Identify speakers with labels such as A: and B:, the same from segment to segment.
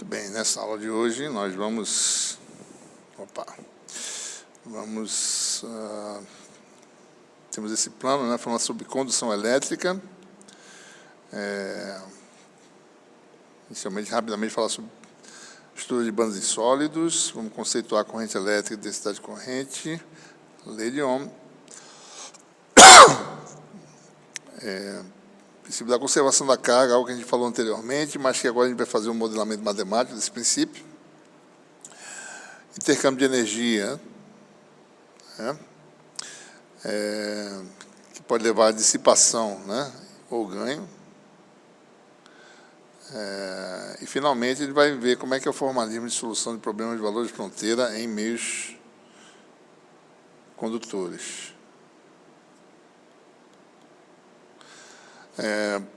A: bem, nessa aula de hoje nós temos esse plano, né, falando sobre condução elétrica. Inicialmente, rapidamente, falar sobre estudo de bandas e sólidos, vamos conceituar a corrente elétrica, densidade de corrente, lei de Ohm, princípio da conservação da carga, algo que a gente falou anteriormente, mas que agora a gente vai fazer um modelamento matemático desse princípio. Intercâmbio de energia, né, que pode levar à dissipação, né, ou ganho. E, finalmente, ele vai ver como é que é o formalismo de solução de problemas de valor de fronteira em meios condutores.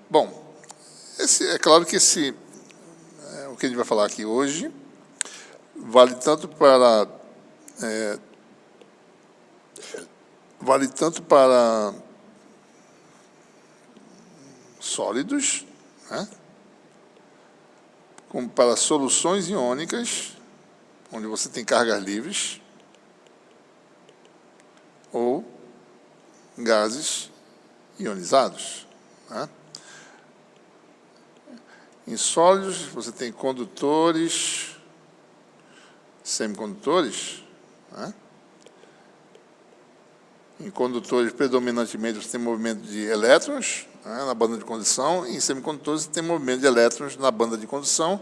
A: Bom, é claro que o que a gente vai falar aqui hoje vale tanto para sólidos, né, como para soluções iônicas, onde você tem cargas livres, ou gases ionizados, né? Em sólidos, você tem condutores, semicondutores, né? Em condutores, predominantemente, você tem movimento de elétrons, né, na banda de condução, e em semicondutores, você tem movimento de elétrons na banda de condução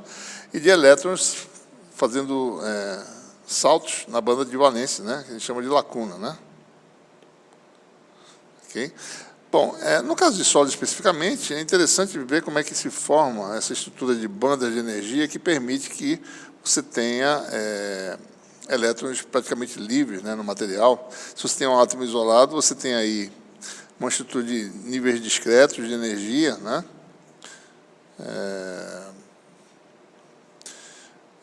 A: e de elétrons fazendo saltos na banda de valência, né, que a gente chama de lacuna, né? Ok? Bom, no caso de sólidos especificamente, é interessante ver como é que se forma essa estrutura de bandas de energia que permite que você tenha elétrons praticamente livres, né, no material. Se você tem um átomo isolado, você tem aí uma estrutura de níveis discretos de energia, né?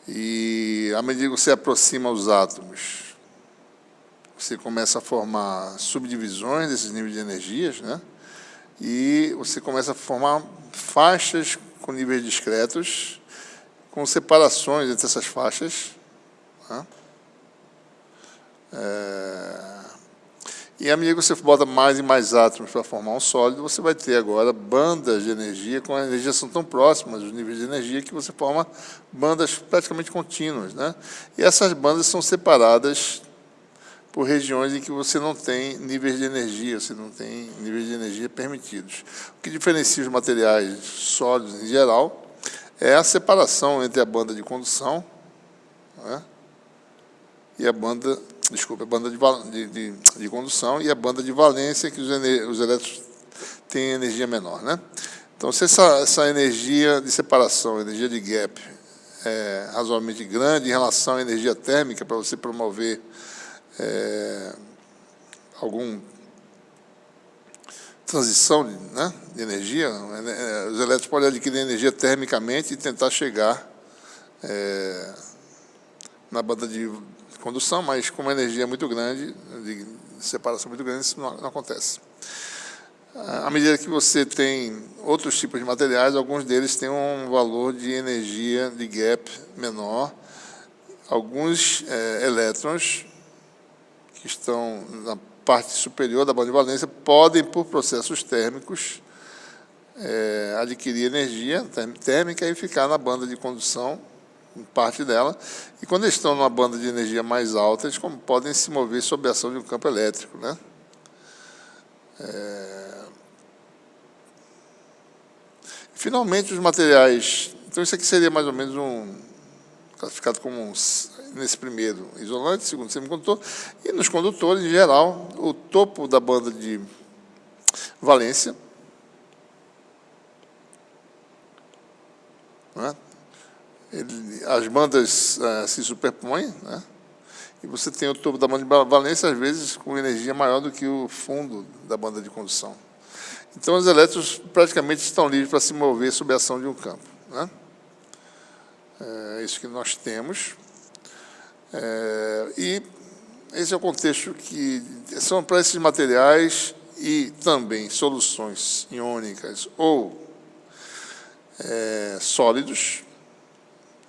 A: E à medida que você aproxima os átomos, você começa a formar subdivisões desses níveis de energias, né? E você começa a formar faixas com níveis discretos, com separações entre essas faixas, né? E à medida que você bota mais e mais átomos para formar um sólido, você vai ter agora bandas de energia, com a energia são tão próximas, os níveis de energia, que você forma bandas praticamente contínuas, né? E essas bandas são separadas por regiões em que você não tem níveis de energia, você não tem níveis de energia permitidos. O que diferencia os materiais sólidos em geral é a separação entre a banda de condução, né, e a banda de condução e a banda de valência, que os elétrons têm energia menor, né? Então, se essa energia de separação, energia de gap, é razoavelmente grande em relação à energia térmica, para você promover alguma transição, né, de energia, os elétrons podem adquirir energia termicamente e tentar chegar na banda de condução, mas com uma energia muito grande, de separação muito grande, isso não acontece. À medida que você tem outros tipos de materiais, alguns deles têm um valor de energia de gap menor. Alguns elétrons que estão na parte superior da banda de valência podem, por processos térmicos, adquirir energia térmica e ficar na banda de condução, parte dela, e quando eles estão numa banda de energia mais alta, eles podem se mover sob a ação de um campo elétrico, né? Finalmente, os materiais... Então, isso aqui seria mais ou menos classificado como nesse primeiro, isolante, segundo, semicondutor, e nos condutores, em geral, o topo da banda de valência, né? As bandas se superpõem, né? E você tem o topo da banda de valência, às vezes, com energia maior do que o fundo da banda de condução. Então, os elétrons praticamente estão livres para se mover sob a ação de um campo, né? É isso que nós temos. E esse é o contexto que são para esses materiais e também soluções iônicas ou sólidos,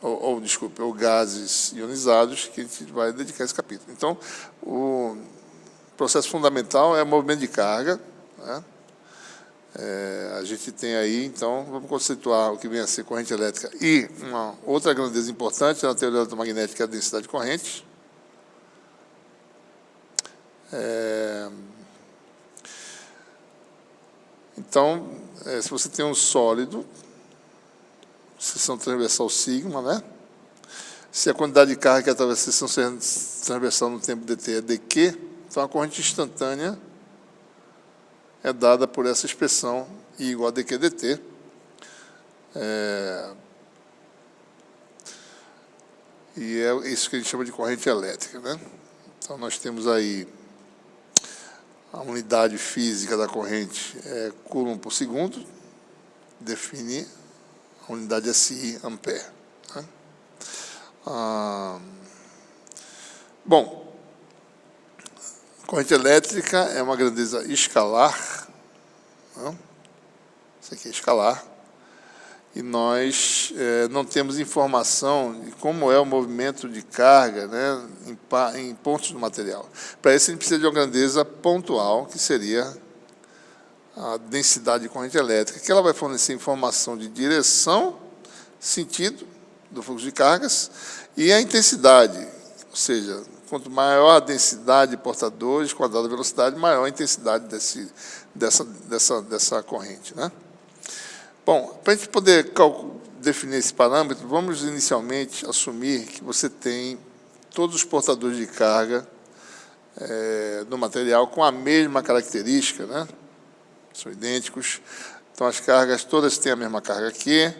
A: ou ou gases ionizados, que a gente vai dedicar esse capítulo. Então, o processo fundamental é o movimento de carga, né? A gente tem aí, então, vamos conceituar o que vem a ser corrente elétrica. E uma outra grandeza importante na teoria eletromagnética é a densidade de corrente. Então, se você tem um sólido, seção transversal sigma, né? Se a quantidade de carga que atravessa a seção transversal no tempo dt é dq, então a corrente instantânea é dada por essa expressão I igual a dq dt. E é isso que a gente chama de corrente elétrica, né? Então, nós temos aí a unidade física da corrente é coulomb por segundo, define a unidade SI, ampere, né? Bom, corrente elétrica é uma grandeza escalar, né? Isso aqui é escalar, e nós não temos informação de como é o movimento de carga, né, em pontos do material. Para isso, a gente precisa de uma grandeza pontual, que seria a densidade de corrente elétrica, que ela vai fornecer informação de direção, sentido do fluxo de cargas e a intensidade, ou seja, quanto maior a densidade de portadores, quadrada a velocidade, maior a intensidade dessa corrente, né? Bom, para a gente poder definir esse parâmetro, vamos inicialmente assumir que você tem todos os portadores de carga no material com a mesma característica, né? São idênticos. Então, as cargas todas têm a mesma carga Q,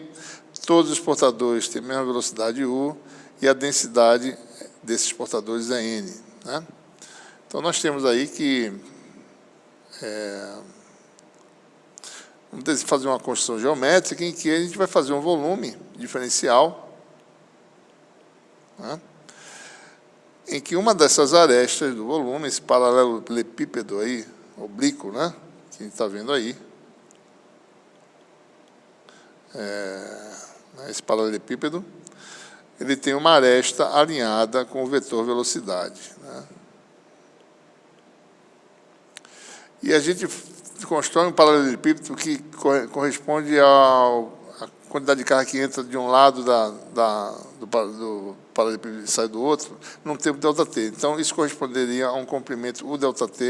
A: todos os portadores têm a mesma velocidade U e a densidade desses portadores é N, né? Então, nós temos aí que vamos fazer uma construção geométrica em que a gente vai fazer um volume diferencial, né, em que uma dessas arestas do volume, esse paralelepípedo aí, oblíquo, né, que a gente está vendo aí, esse paralelepípedo, ele tem uma aresta alinhada com o vetor velocidade, né? E a gente constrói um paralelepípedo que corresponde à quantidade de carga que entra de um lado do paralelepípedo e sai do outro, num tempo ΔT. Então, isso corresponderia a um comprimento U ΔT,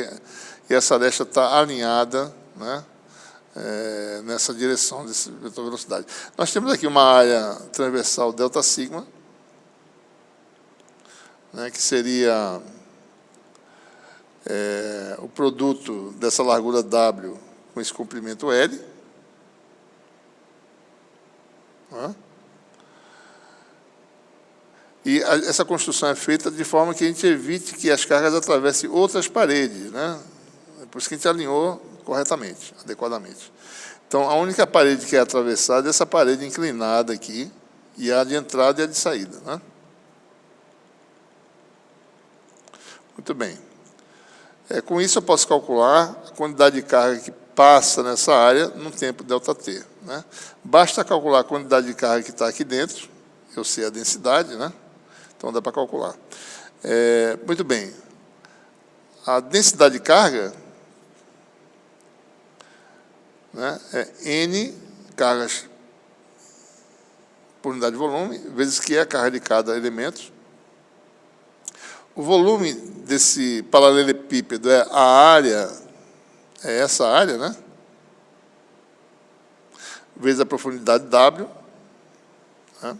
A: e essa aresta está alinhada, né, nessa direção desse vetor velocidade. Nós temos aqui uma área transversal ΔΣ, né, que seria o produto dessa largura W com esse comprimento L, né? E essa construção é feita de forma que a gente evite que as cargas atravessem outras paredes, né? Por isso que a gente alinhou corretamente, adequadamente. Então, a única parede que é atravessada é essa parede inclinada aqui, e a de entrada e a de saída, né? Muito bem. Com isso, eu posso calcular a quantidade de carga que passa nessa área no tempo ΔT, né? Basta calcular a quantidade de carga que está aqui dentro, eu sei a densidade, né? Então, dá para calcular. Muito bem. A densidade de carga, né, é N cargas por unidade de volume, vezes que é a carga de cada elemento. O volume desse paralelepípedo é a área, é essa área, né? Vezes a profundidade W. Né?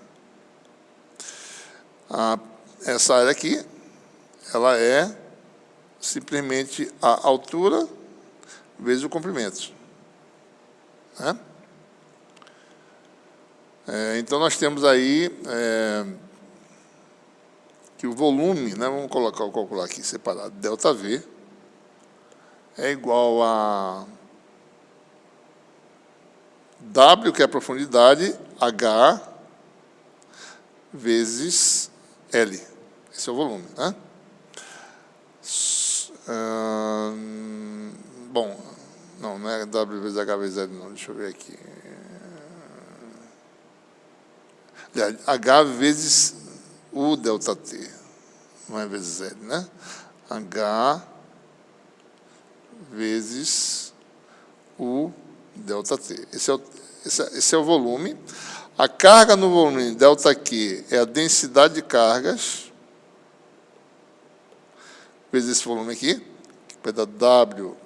A: Essa área aqui, ela é simplesmente a altura vezes o comprimento, né? Então, nós temos aí que o volume, né, vamos calcular aqui separado, ΔV, é igual a W, que é a profundidade, H, vezes L. Esse é o volume, né? Bom, não é W vezes H vezes L, não. Deixa eu ver aqui. H vezes U delta T, não é vezes L, né? H vezes U delta T. Esse é o volume. A carga no volume delta Q é a densidade de cargas, vezes esse volume aqui, que vai dar WHU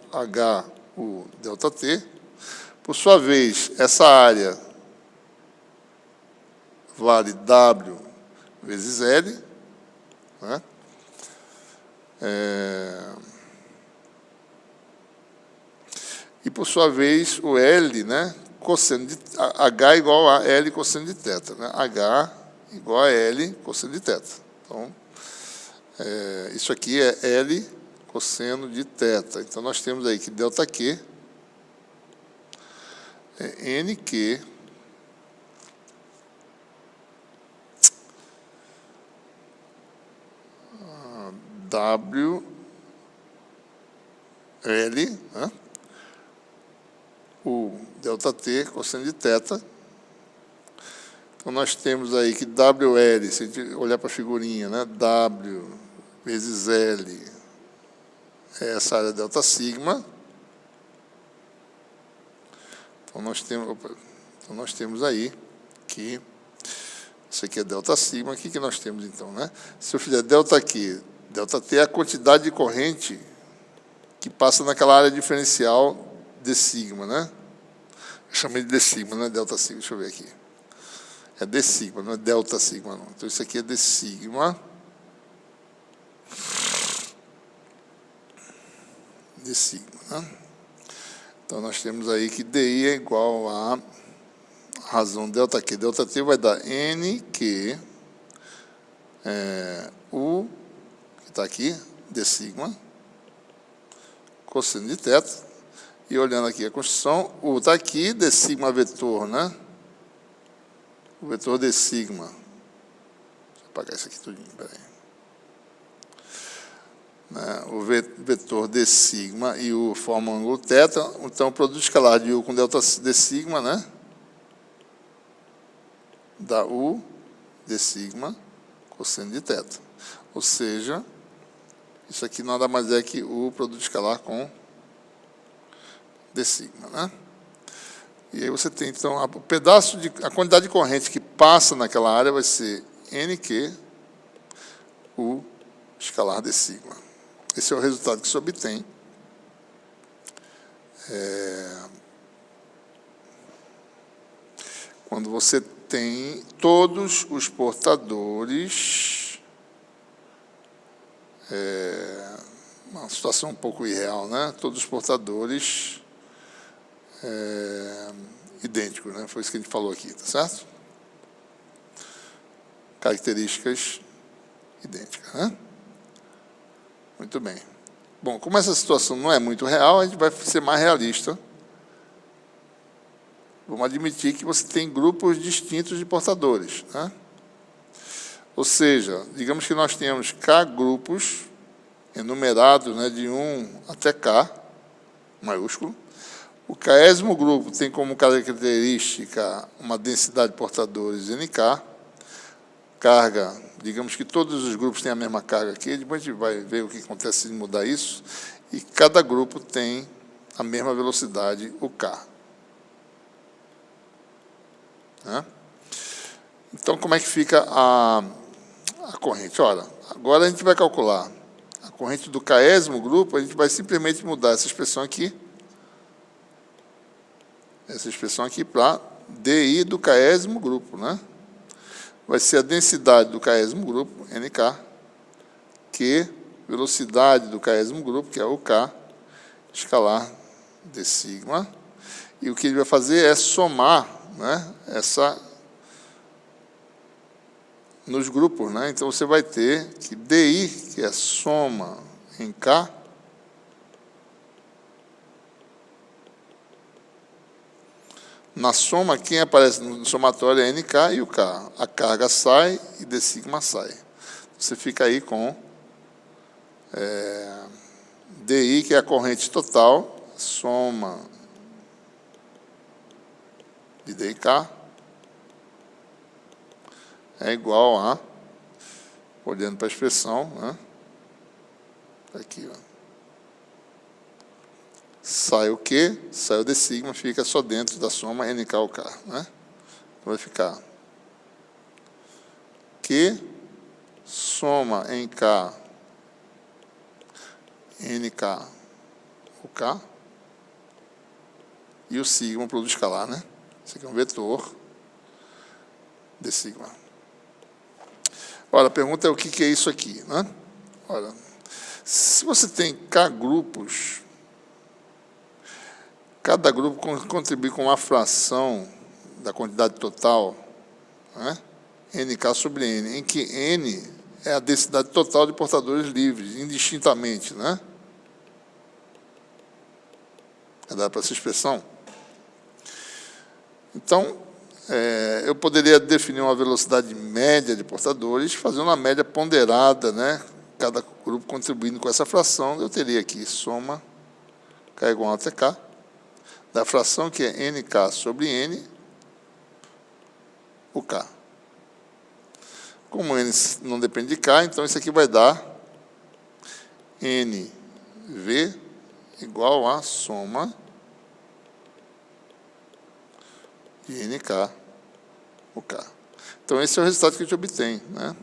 A: delta T. Por sua vez, essa área vale W vezes L, né? E, por sua vez, o L, né? Cosseno de H igual a L cosseno de θ, né? H igual a L cosseno de θ. Então, isso aqui é L cosseno de θ. Então, nós temos aí que delta Q é NQ W L, né? O delta T cosseno de θ. Então, nós temos aí que WL, se a gente olhar para a figurinha, né? W vezes L é essa área delta sigma. Então, nós temos aí que isso aqui é delta sigma. O que nós temos, então, né? Se eu fizer delta aqui, delta T é a quantidade de corrente que passa naquela área diferencial de sigma, né? Eu chamei de D sigma, não é delta sigma. Deixa eu ver aqui. É D sigma, não é delta sigma, não. Então, isso aqui é D sigma. D sigma, né? Então, nós temos aí que DI é igual a razão delta Q. Delta T vai dar NQ, U, que está aqui, D sigma, cosseno de θ. E olhando aqui a construção, U está aqui, D sigma vetor, né? O vetor D sigma. Deixa eu apagar isso aqui tudinho, peraí. O vetor D sigma e U formam um ângulo θ. Então, o produto escalar de U com delta D sigma, né? Dá U D sigma cosseno de θ. Ou seja, isso aqui nada mais é que o produto escalar com D sigma, né? E aí você tem, então, a quantidade de corrente que passa naquela área vai ser NQ, U escalar D sigma. Esse é o resultado que se obtém quando você tem todos os portadores, uma situação um pouco irreal, né? Todos os portadores idênticos, né? Foi isso que a gente falou aqui, tá certo? Características idênticas, né? Muito bem. Bom, como essa situação não é muito real, a gente vai ser mais realista. Vamos admitir que você tem grupos distintos de portadores, né? Ou seja, digamos que nós tenhamos K grupos enumerados, né, de 1 até K, maiúsculo. O késimo grupo tem como característica uma densidade de portadores NK, carga, digamos que todos os grupos têm a mesma carga aqui, depois a gente vai ver o que acontece se mudar isso, e cada grupo tem a mesma velocidade, o K. Né? Então, como é que fica a corrente? Olha, agora a gente vai calcular a corrente do késimo grupo, a gente vai simplesmente mudar essa expressão aqui para DI do késimo grupo, né? Vai ser a densidade do késimo grupo, NK, que velocidade do késimo grupo, que é o K, escalar D sigma. E o que ele vai fazer é somar, né, nos grupos, né? Então, você vai ter que DI, que é a soma em K, na soma, quem aparece no somatório é NK e o K. A carga sai e D sigma sai. Você fica aí com DI, que é a corrente total, soma de DK, é igual a, olhando para a expressão, né? Aqui, ó. Sai o Q, sai o D sigma, fica só dentro da soma NK/K, né? Então vai ficar Q soma em K NK/K e o sigma produto escalar, né? Esse aqui é um vetor D sigma. Ora, a pergunta é o que é isso aqui, né? Ora, se você tem K grupos, cada grupo contribui com uma fração da quantidade total, né? NK sobre N, em que N é a densidade total de portadores livres, indistintamente, né? É dado para essa expressão? Então, eu poderia definir uma velocidade média de portadores, fazendo uma média ponderada, né? Cada grupo contribuindo com essa fração, eu teria aqui soma K igual a TK, da fração que é NK sobre N, o K. Como N não depende de K, então isso aqui vai dar NV igual a soma de NK, o K. Então, esse é o resultado que a gente obtém, né?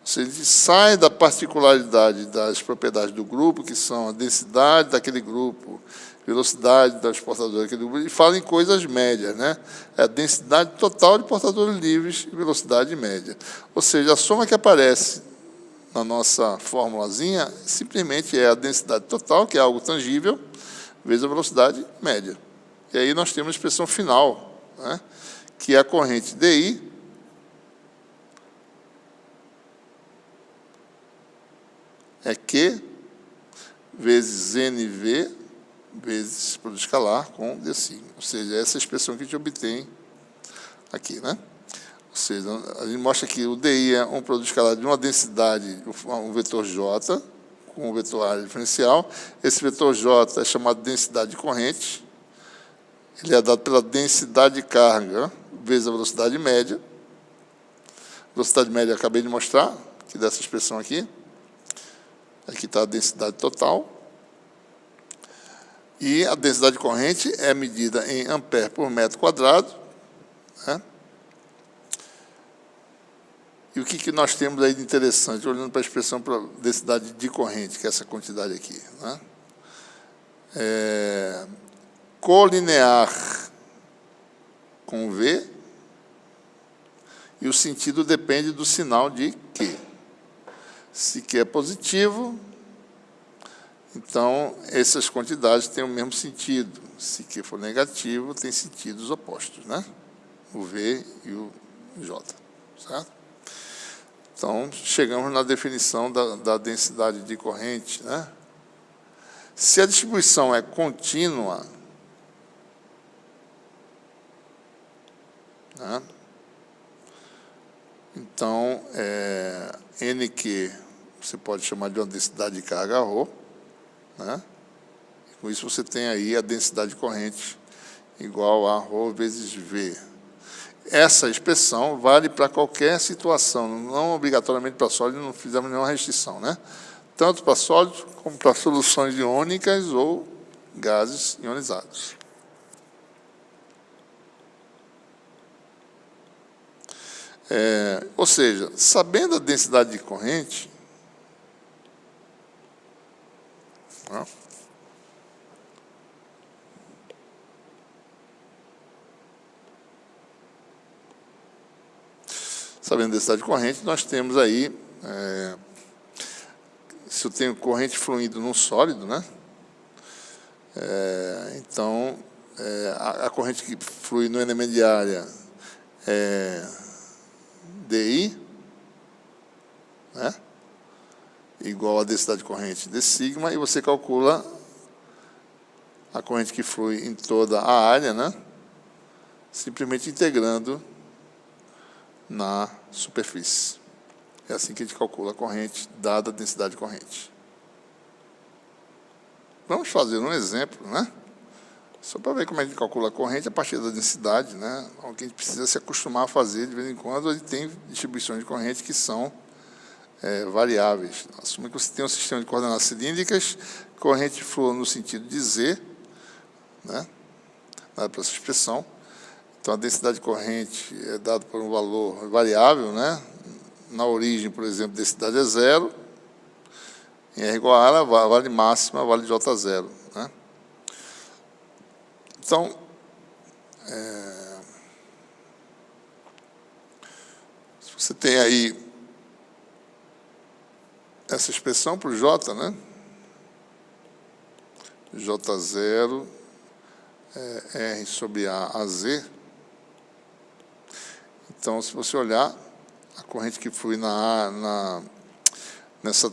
A: Ou seja, a gente sai da particularidade das propriedades do grupo, que são a densidade daquele grupo, velocidade dos portadores daquele grupo, e fala em coisas médias, né? É a densidade total de portadores livres e velocidade média. Ou seja, a soma que aparece na nossa formulazinha simplesmente é a densidade total, que é algo tangível, vezes a velocidade média. E aí nós temos a expressão final, né? Que é a corrente DI é Q vezes NV vezes produto escalar com D sigma. Ou seja, essa é a expressão que a gente obtém aqui, né? Ou seja, a gente mostra que o DI é um produto escalar de uma densidade, um vetor J, com um vetor área diferencial. Esse vetor J é chamado de densidade de corrente. Ele é dado pela densidade de carga vezes a velocidade média. Velocidade média eu acabei de mostrar, que dessa expressão aqui. Aqui está a densidade total. E a densidade de corrente é medida em ampere por metro quadrado, né? E o que nós temos aí de interessante, olhando para a expressão para densidade de corrente, que é essa quantidade aqui, né? Colinear com V, e o sentido depende do sinal de Q. Se Q é positivo, então essas quantidades têm o mesmo sentido. Se Q for negativo, tem sentidos opostos, né? O V e o J, certo? Então, chegamos na definição da densidade de corrente, né? Se a distribuição é contínua, né? Então, NQ você pode chamar de uma densidade de carga ρ, né? Com isso você tem aí a densidade de corrente igual a ρ vezes V. Essa expressão vale para qualquer situação, não obrigatoriamente para sólido, não fizemos nenhuma restrição, né? Tanto para sólidos como para soluções iônicas ou gases ionizados. Ou seja, sabendo a densidade de corrente, né? Sabendo a densidade de corrente, nós temos aí, se eu tenho corrente fluindo num sólido, né? Então, a corrente que flui no elemento de área é DI, né? Igual a densidade de corrente D sigma, e você calcula a corrente que flui em toda a área, né? Simplesmente integrando na superfície. É assim que a gente calcula a corrente, dada a densidade de corrente. Vamos fazer um exemplo, né? Só para ver como é que calcula a corrente a partir da densidade, né? O que a gente precisa se acostumar a fazer de vez em quando. Ele tem distribuições de corrente que são variáveis. Assume que você tem um sistema de coordenadas cilíndricas, corrente flua no sentido de Z, né? Dada por essa expressão. Então, a densidade de corrente é dada por um valor variável, né? Na origem, por exemplo, a densidade é 0. Em R igual a ela, vale máxima, vale de J0, né? Então, se você tem aí essa expressão para o J, né? J0 é R sobre A Z. Então, se você olhar, a corrente que flui nessa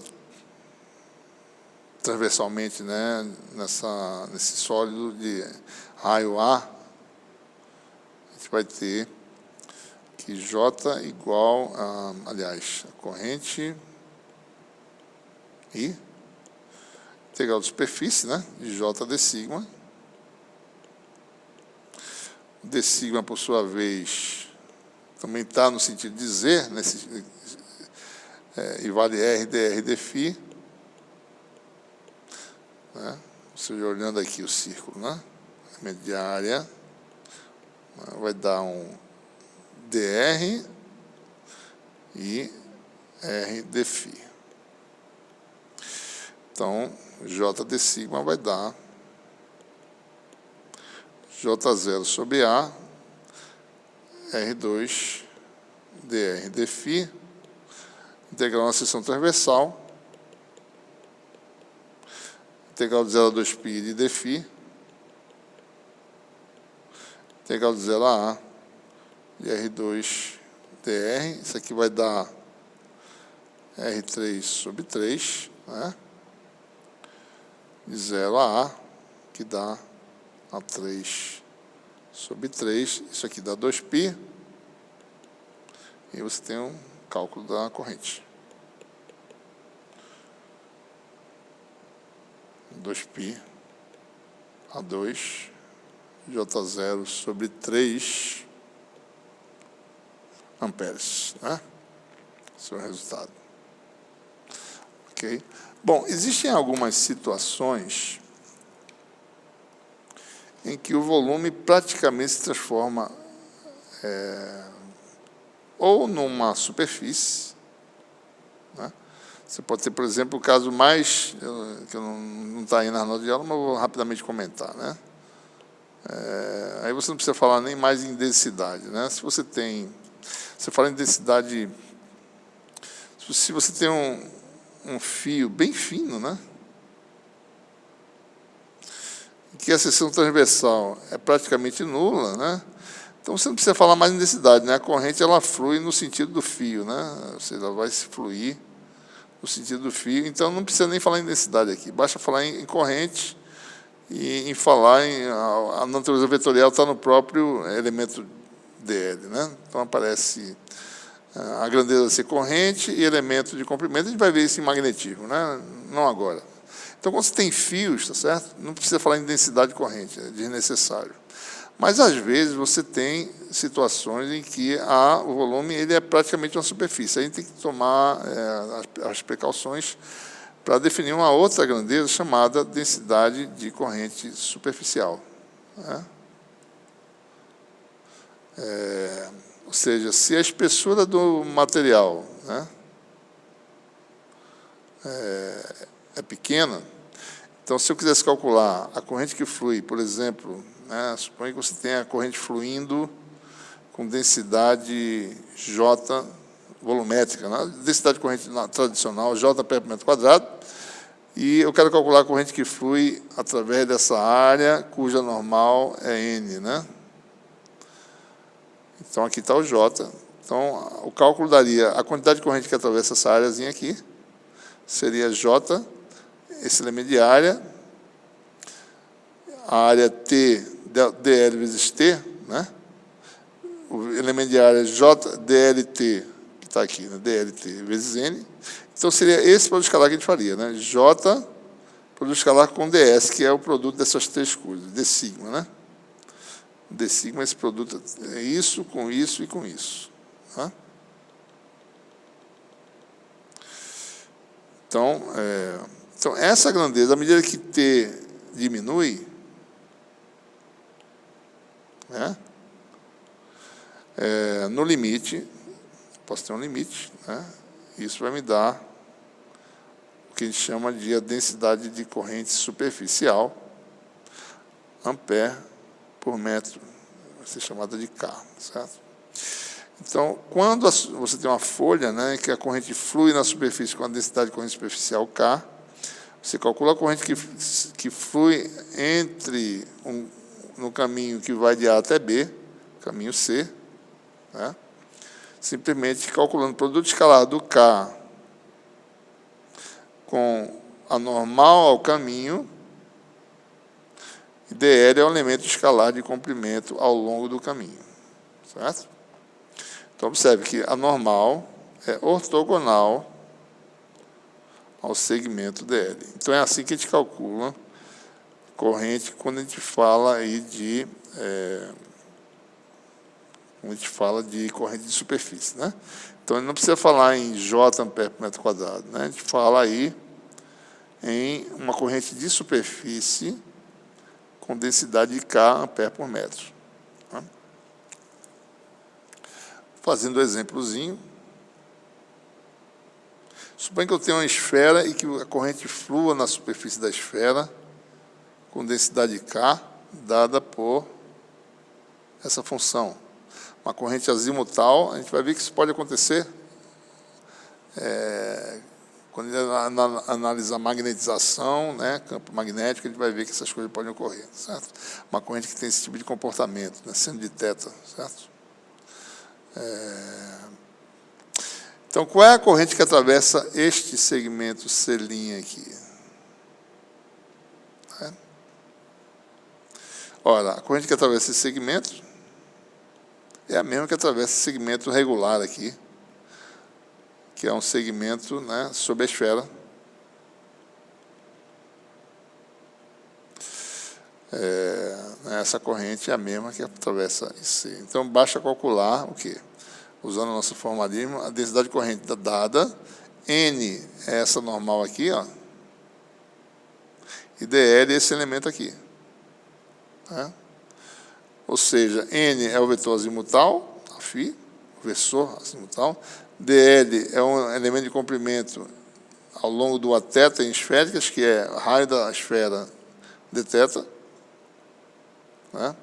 A: transversalmente, né, nesse sólido de raio A, a gente vai ter que J igual a, aliás, a corrente I, integral de superfície, né, de J d sigma. D sigma, por sua vez, também está no sentido de Z, e vale R dr dφ, né? Ou seja, olhando aqui o círculo, né? A mediária vai dar um dr e R dφ. Então, J d sigma vai dar J0 sobre A, R2 dr dφ, integral na seção transversal, integral de 0 a 2π de dφ, integral de 0 a A de R2 dr, isso aqui vai dar R3 sobre 3, né? De 0 a A, que dá A3 sobre 3, isso aqui dá 2π, e você tem um cálculo da corrente. 2π A2 J0 sobre 3 amperes, né? Esse é o resultado. Ok? Bom, existem algumas situações em que o volume praticamente se transforma ou numa superfície, né? Você pode ter, por exemplo, o caso mais, que não está aí na nota de aula, mas eu vou rapidamente comentar, né? Aí você não precisa falar nem mais em densidade, né? Se você fala em densidade, se você tem um fio bem fino, né? Que a seção transversal é praticamente nula, né? Então você não precisa falar mais em densidade, né? A corrente ela flui no sentido do fio, né? Ou seja, ela vai se fluir no sentido do fio. Então não precisa nem falar em densidade aqui, basta falar em corrente e em falar em a natureza vetorial está no próprio elemento dl, né? Então aparece a grandeza ser corrente e elemento de comprimento. A gente vai ver isso em magnetismo, né? Não agora. Então, quando você tem fios, tá certo? Não precisa falar em densidade corrente, é desnecessário. Mas, às vezes, você tem situações em que o volume ele é praticamente uma superfície. A gente tem que tomar as precauções para definir uma outra grandeza chamada densidade de corrente superficial, né? Ou seja, se a espessura do material, né, é pequena, então, se eu quisesse calcular a corrente que flui, por exemplo, né, suponha que você tenha a corrente fluindo com densidade J volumétrica, né, densidade de corrente tradicional, J per metro quadrado, e eu quero calcular a corrente que flui através dessa área, cuja normal é N, né? Então, aqui está o J. Então, o cálculo daria a quantidade de corrente que atravessa essa áreazinha aqui, seria J, esse elemento de área, a área T, dl vezes T, né? O elemento de área J, dlt, que está aqui, né? dlt vezes N. Então, seria esse para o escalar que a gente faria, né? J, produto escalar com ds, que é o produto dessas três coisas, d sigma, né? D sigma, esse produto é isso e com isso. Tá? Então, essa grandeza, à medida que t diminui, né? No limite, posso ter um limite, né? Isso vai me dar o que a gente chama de a densidade de corrente superficial, ampere por metro, vai ser chamada de K, certo? Então, quando você tem uma folha, né, que a corrente flui na superfície com a densidade de corrente superficial K, você calcula a corrente que flui no caminho que vai de A até B, caminho C, né? Simplesmente calculando o produto escalar do K com a normal ao caminho, e dl é o elemento escalar de comprimento ao longo do caminho, certo? Então, observe que a normal é ortogonal ao segmento dl. Então, é assim que a gente calcula corrente quando a gente fala aí de corrente de superfície, né? Então, não precisa falar em J ampere por metro quadrado, né? A gente fala aí em uma corrente de superfície com densidade de K ampere por metro. Tá? Fazendo um exemplozinho. Suponha que eu tenho uma esfera e que a corrente flua na superfície da esfera com densidade K, dada por essa função. Uma corrente azimutal, a gente vai ver que isso pode acontecer quando analisar magnetização, né, campo magnético, a gente vai ver que essas coisas podem ocorrer, certo? Uma corrente que tem esse tipo de comportamento, né, seno de θ, certo? Então, qual é a corrente que atravessa este segmento C' aqui? Ora, a corrente que atravessa esse segmento é a mesma que atravessa esse segmento regular aqui, que é um segmento, né, sob a esfera. Essa corrente é a mesma que atravessa C. Então, basta calcular o quê? Usando o nosso formalismo, a densidade de corrente dada, N é essa normal aqui, ó, e dl é esse elemento aqui. Tá? Ou seja, N é o vetor azimutal, φ, o versor azimutal, dl é um elemento de comprimento ao longo do θ em esféricas, que é raio da esfera dθ. Né?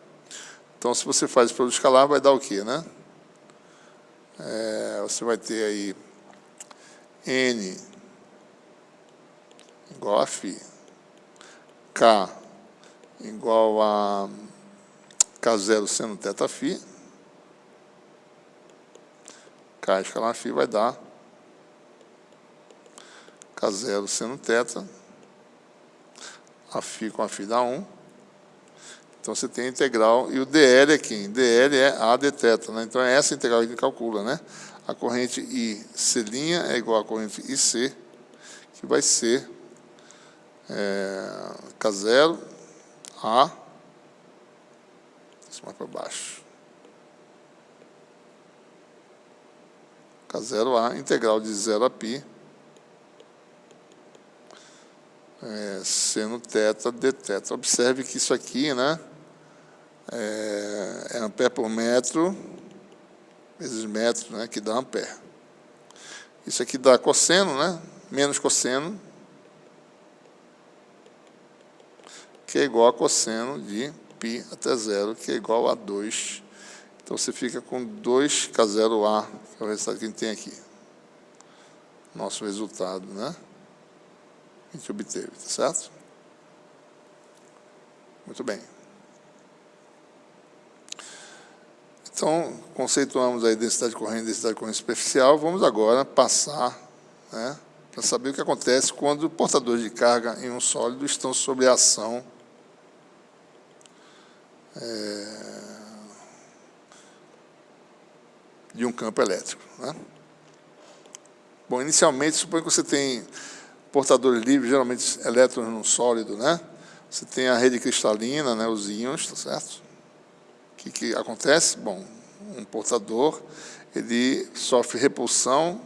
A: Então, se você faz o produto escalar, vai dar o quê, né? Você vai ter aí N igual a φ, K igual a K0 seno θφ, K escalar φ vai dar K0 seno θ, a φ com a φ dá 1. Então, você tem a integral, e o dl aqui, dl é a dθ, né? Então, é essa integral que a gente calcula, né? A corrente IC' é igual à corrente IC, que vai ser K0, A, isso mais para baixo, K0A, integral de 0 a π, seno θ dθ. Observe que isso aqui, né, é ampere por metro vezes metro, né, que dá ampere. Isso aqui dá cosseno, né, menos cosseno, que é igual a cosseno de π até 0, que é igual a 2. Então, você fica com 2K0A, que é o resultado que a gente tem aqui. Nosso resultado, né? A gente obteve, tá certo? Muito bem. Então, conceituamos aí densidade de corrente superficial. Vamos agora passar, né, para saber o que acontece quando portadores de carga em um sólido estão sob a ação de um campo elétrico. Né? Bom, inicialmente, suponha que você tem portadores livres, geralmente elétrons num sólido, né? Você tem a rede cristalina, né, os íons, tá certo? O que acontece? Bom, um portador, ele sofre repulsão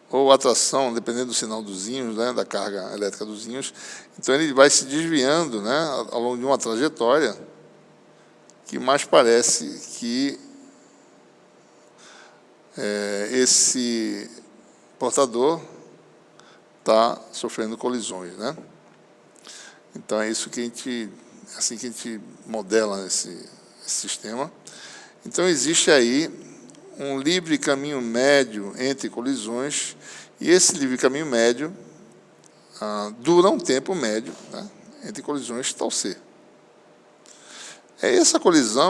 A: ou atração, dependendo do sinal dos íons, né, da carga elétrica dos íons. Então, ele vai se desviando, né, ao longo de uma trajetória que mais parece que esse portador está sofrendo colisões, né? Então, é isso que assim que a gente modela esse sistema. Então, existe aí um livre caminho médio entre colisões, e esse livre caminho médio dura um tempo médio, né, entre colisões tal C.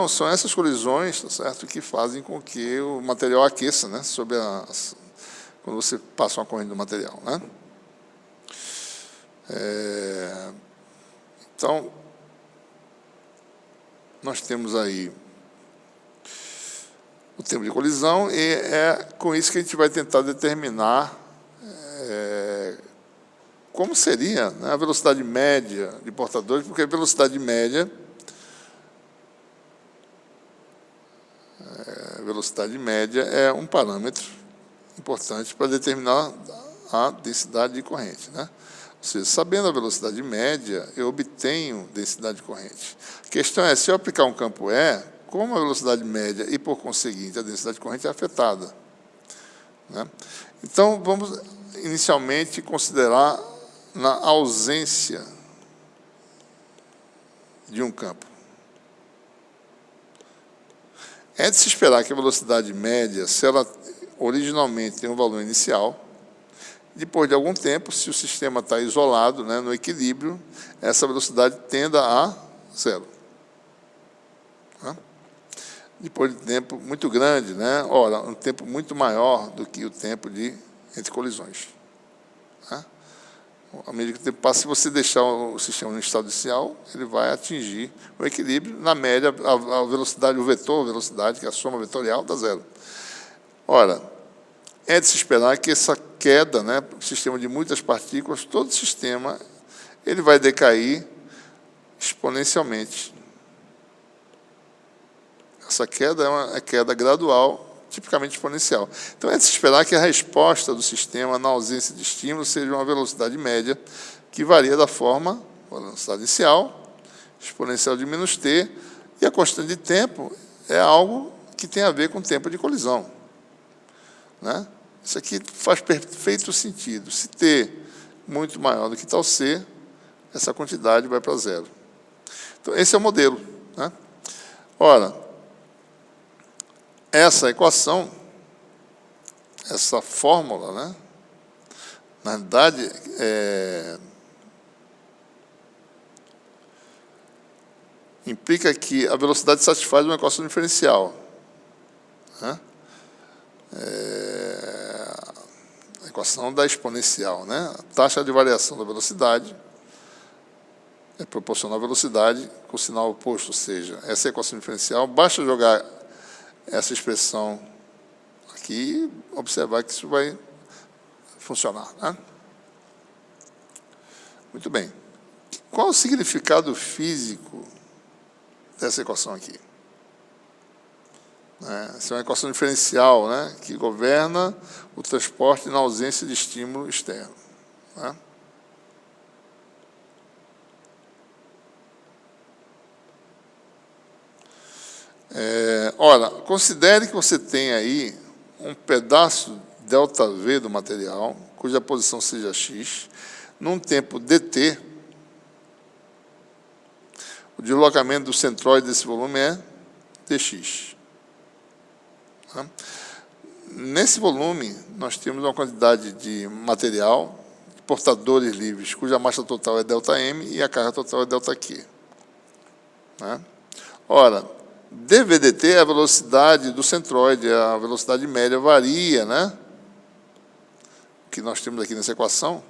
A: São essas colisões, tá certo, que fazem com que o material aqueça, né, quando você passa uma corrente do material, né? Então, nós temos aí o tempo de colisão, e é com isso que a gente vai tentar determinar como seria, né, a velocidade média de portadores, porque a velocidade média é um parâmetro importante para determinar a densidade de corrente, né? Ou seja, sabendo a velocidade média, eu obtenho densidade de corrente. A questão é, se eu aplicar um campo E, como a velocidade média e, por conseguinte, a densidade de corrente é afetada, né? Então, vamos inicialmente considerar na ausência de um campo. É de se esperar que a velocidade média, se ela originalmente tem um valor inicial, depois de algum tempo, se o sistema está isolado, né, no equilíbrio, essa velocidade tenda a zero. Né? Depois de tempo muito grande, né, ora, um tempo muito maior do que o tempo entre colisões. Né? À medida que o tempo passa, se você deixar o sistema no estado inicial, ele vai atingir o equilíbrio. Na média, a velocidade, o vetor, a velocidade, que é a soma vetorial, dá zero. Ora, é de se esperar que essa queda, né, sistema de muitas partículas, todo sistema, ele vai decair exponencialmente. Essa queda é uma queda gradual, tipicamente exponencial. Então, é de se esperar que a resposta do sistema na ausência de estímulo seja uma velocidade média que varia da forma, a velocidade inicial, exponencial de menos t, e a constante de tempo é algo que tem a ver com o tempo de colisão. Né? Isso aqui faz perfeito sentido. Se t muito maior do que tal c, essa quantidade vai para zero. Então, esse é o modelo. Né? Ora, essa equação, essa fórmula, né, na verdade, implica que a velocidade satisfaz uma equação diferencial. Né? A equação da exponencial, né? A taxa de variação da velocidade é proporcional à velocidade com o sinal oposto, ou seja, essa equação diferencial, basta jogar essa expressão aqui e observar que isso vai funcionar. Né? Muito bem. Qual o significado físico dessa equação aqui? Essa é uma equação diferencial, né, que governa o transporte na ausência de estímulo externo. Né? Ora, considere que você tem aí um pedaço ΔV do material, cuja posição seja x, num tempo dt. O deslocamento do centroide desse volume é dx. Tá? Nesse volume, nós temos uma quantidade de material, de portadores livres, cuja massa total é ΔM e a carga total é ΔQ. Né? Ora, dvdt é a velocidade do centroide, a velocidade média varia, né? O que nós temos aqui nessa equação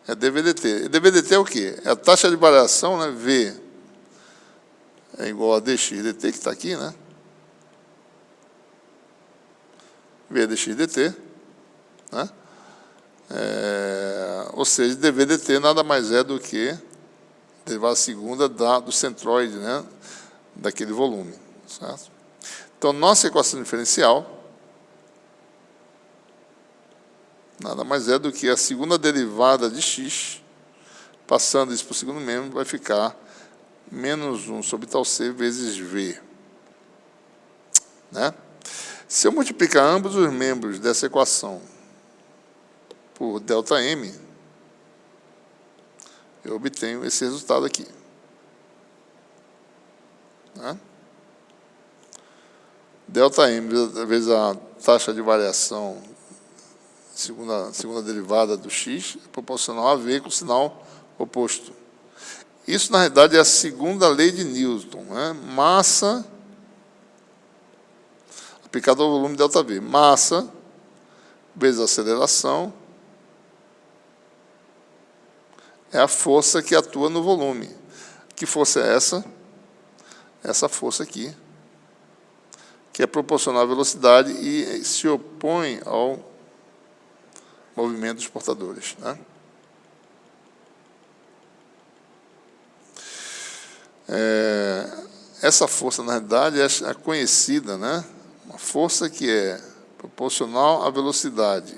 A: é dvdt. dvdt é o quê? É a taxa de variação, né? V é igual a dx dt, que está aqui, né? V é dx dt, né? Ou seja, dV/dt nada mais é do que derivada segunda do centroide, né? Daquele volume, certo? Então, nossa equação diferencial nada mais é do que a segunda derivada de x, passando isso para o segundo membro, vai ficar menos 1 sobre tal c vezes v. Né? Se eu multiplicar ambos os membros dessa equação por ΔM, eu obtenho esse resultado aqui. Né? ΔM vezes a taxa de variação segunda derivada do x é proporcional a v com sinal oposto. Isso, na realidade, é a segunda lei de Newton. Né? Massa aplicada ao volume ΔV. Massa vezes aceleração é a força que atua no volume. Que força é essa? Essa força aqui, que é proporcional à velocidade e se opõe ao movimento dos portadores. Né? Essa força, na realidade, é a conhecida, né? Uma força que é proporcional à velocidade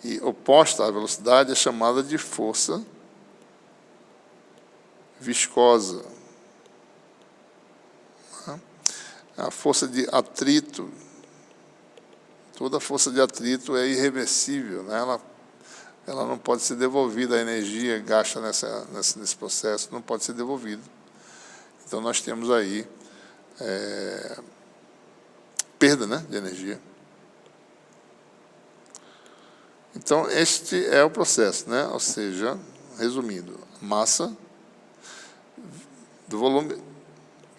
A: e oposta à velocidade é chamada de força viscosa. A força de atrito, toda força de atrito é irreversível, né? Ela não pode ser devolvida, a energia gasta nesse processo não pode ser devolvida. Então, nós temos aí perda, né, de energia. Então, este é o processo, né? Ou seja, resumindo, massa do volume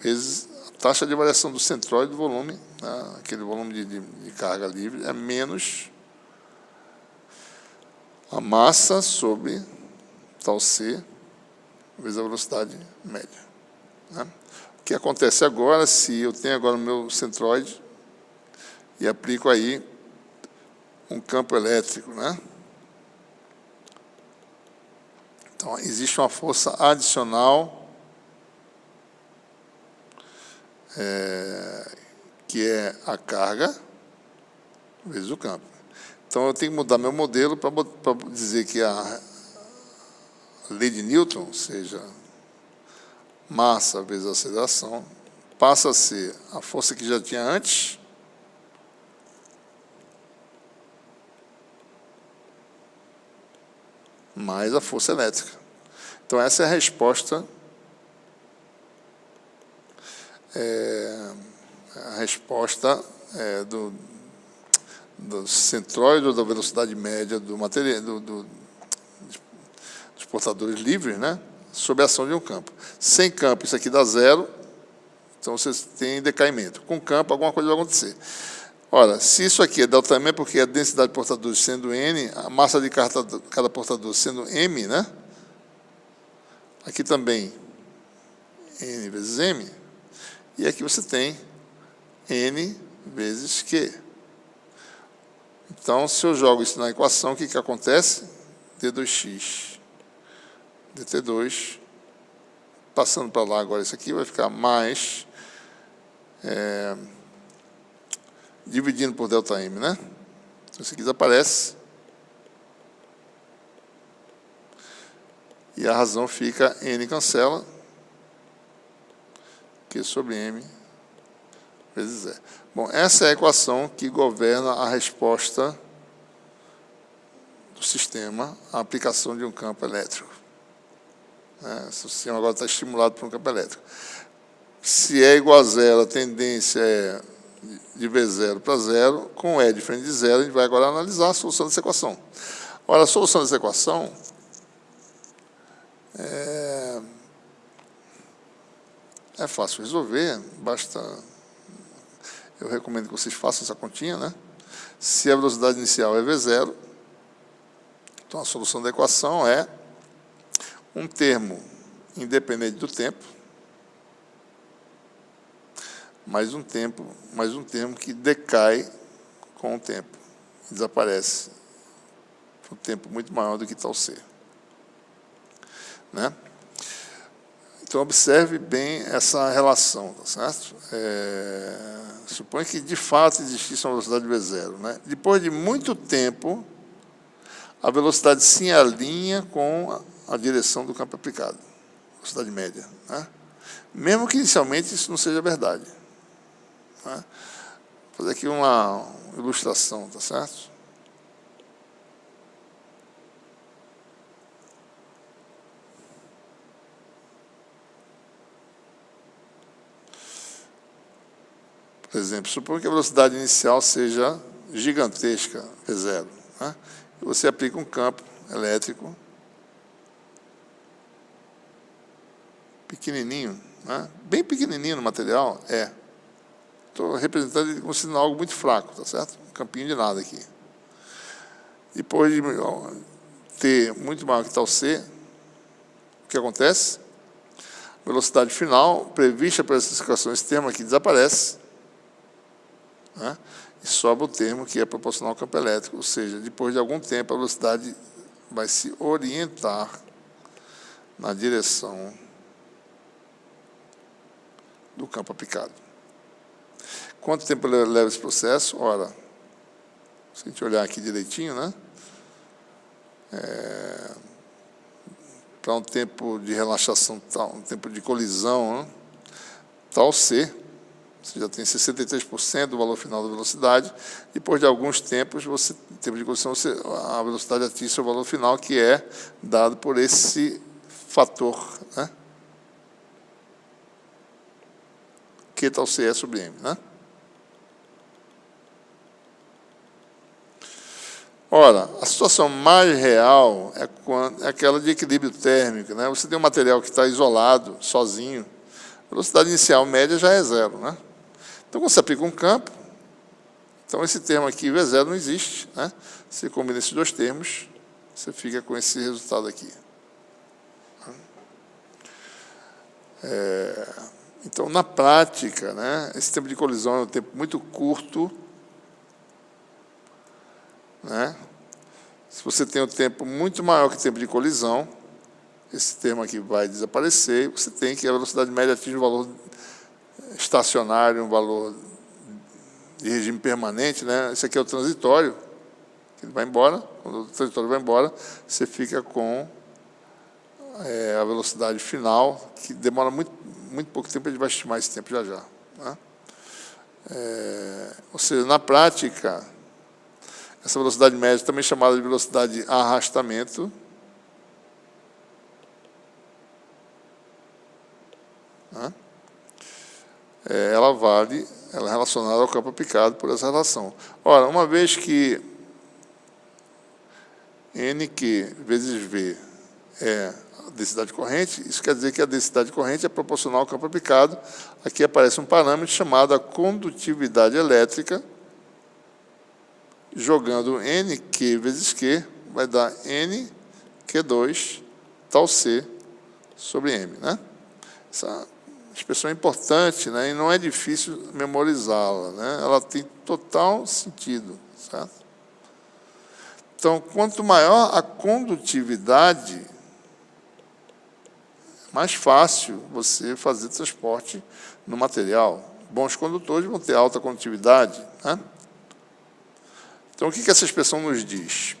A: vezes a taxa de variação do centroide do volume, né? Aquele volume de carga livre, é menos a massa sobre tal C vezes a velocidade média. Né? O que acontece agora, se eu tenho agora o meu centroide e aplico aí um campo elétrico, né? Então, existe uma força adicional que é a carga vezes o campo. Então, eu tenho que mudar meu modelo para dizer que a lei de Newton, ou seja, massa vezes aceleração, passa a ser a força que já tinha antes mais a força elétrica. Então, essa é a resposta do centroide ou da velocidade média do material, dos portadores livres, né, sob a ação de um campo. Sem campo, isso aqui dá zero, então você tem decaimento. Com campo, alguma coisa vai acontecer. Ora, se isso aqui é ΔM, é porque a densidade de portadores sendo N, a massa de cada portador sendo M, né? Aqui também N vezes M, e aqui você tem N vezes Q. Então, se eu jogo isso na equação, o que acontece? D2x, dt2, passando para lá agora, isso aqui vai ficar mais, dividindo por ΔM, né? Então, isso aqui desaparece. E a razão fica N cancela, Q sobre M vezes E. Bom, essa é a equação que governa a resposta do sistema à aplicação de um campo elétrico. O sistema agora está estimulado por um campo elétrico. Se é igual a zero, a tendência é de V0 para zero, com E diferente de zero, a gente vai agora analisar a solução dessa equação. Ora, a solução dessa equação é fácil resolver, eu recomendo que vocês façam essa continha, né? Se a velocidade inicial é V0, então a solução da equação é um termo independente do tempo, mais um termo que decai com o tempo, desaparece um tempo muito maior do que tal C. Né? Então, observe bem essa relação, tá certo? Suponha que, de fato, existisse uma velocidade V0. Né? Depois de muito tempo, a velocidade se alinha com a direção do campo aplicado, velocidade média. Né? Mesmo que, inicialmente, isso não seja verdade. Né? Vou fazer aqui uma ilustração, tá certo? Por exemplo, suponha que a velocidade inicial seja gigantesca, V0. Né? E você aplica um campo elétrico pequenininho, né? Bem pequenininho no material, Estou representando ele como sendo algo muito fraco, tá certo? Um campinho de nada aqui. Depois de ter muito maior que tal C, o que acontece? A velocidade final, prevista para essa classificação, esse termo aqui desaparece, né? E sobra o termo que é proporcional ao campo elétrico, ou seja, depois de algum tempo a velocidade vai se orientar na direção do campo aplicado. Quanto tempo leva esse processo? Ora, se a gente olhar aqui direitinho, né? Para um tempo de relaxação, um tempo de colisão, né? Tal C, você já tem 63% do valor final da velocidade. Depois de alguns tempos, tempo de colisão, a velocidade atinge seu valor final, que é dado por esse fator, né? Que tal C é sobre M, né? Ora, a situação mais real é aquela de equilíbrio térmico, né? Você tem um material que está isolado, sozinho, a velocidade inicial média já é 0, né? Então, quando você aplica um campo, então esse termo aqui, V0, não existe, né? Você combina esses dois termos, você fica com esse resultado aqui. Então, na prática, né, esse tempo de colisão é um tempo muito curto, né? Se você tem um tempo muito maior que o tempo de colisão, esse termo aqui vai desaparecer, você tem que a velocidade média atinge um valor estacionário, um valor de regime permanente, né? Esse aqui é o transitório, ele vai embora, quando o transitório vai embora, você fica com a velocidade final, que demora muito pouco tempo, ele vai estimar esse tempo já. Né? Ou seja, na prática, essa velocidade média, também chamada de velocidade arrastamento, né? Ela é relacionada ao campo aplicado por essa relação. Ora, uma vez que NQ vezes V é a densidade corrente, isso quer dizer que a densidade corrente é proporcional ao campo aplicado. Aqui aparece um parâmetro chamado a condutividade elétrica, jogando NQ vezes Q, vai dar NQ2 tal C sobre M. Né? Essa expressão é importante, né? E não é difícil memorizá-la. Né? Ela tem total sentido. Certo? Então, quanto maior a condutividade, mais fácil você fazer transporte no material. Bons condutores vão ter alta condutividade. Né? Então, o que essa expressão nos diz?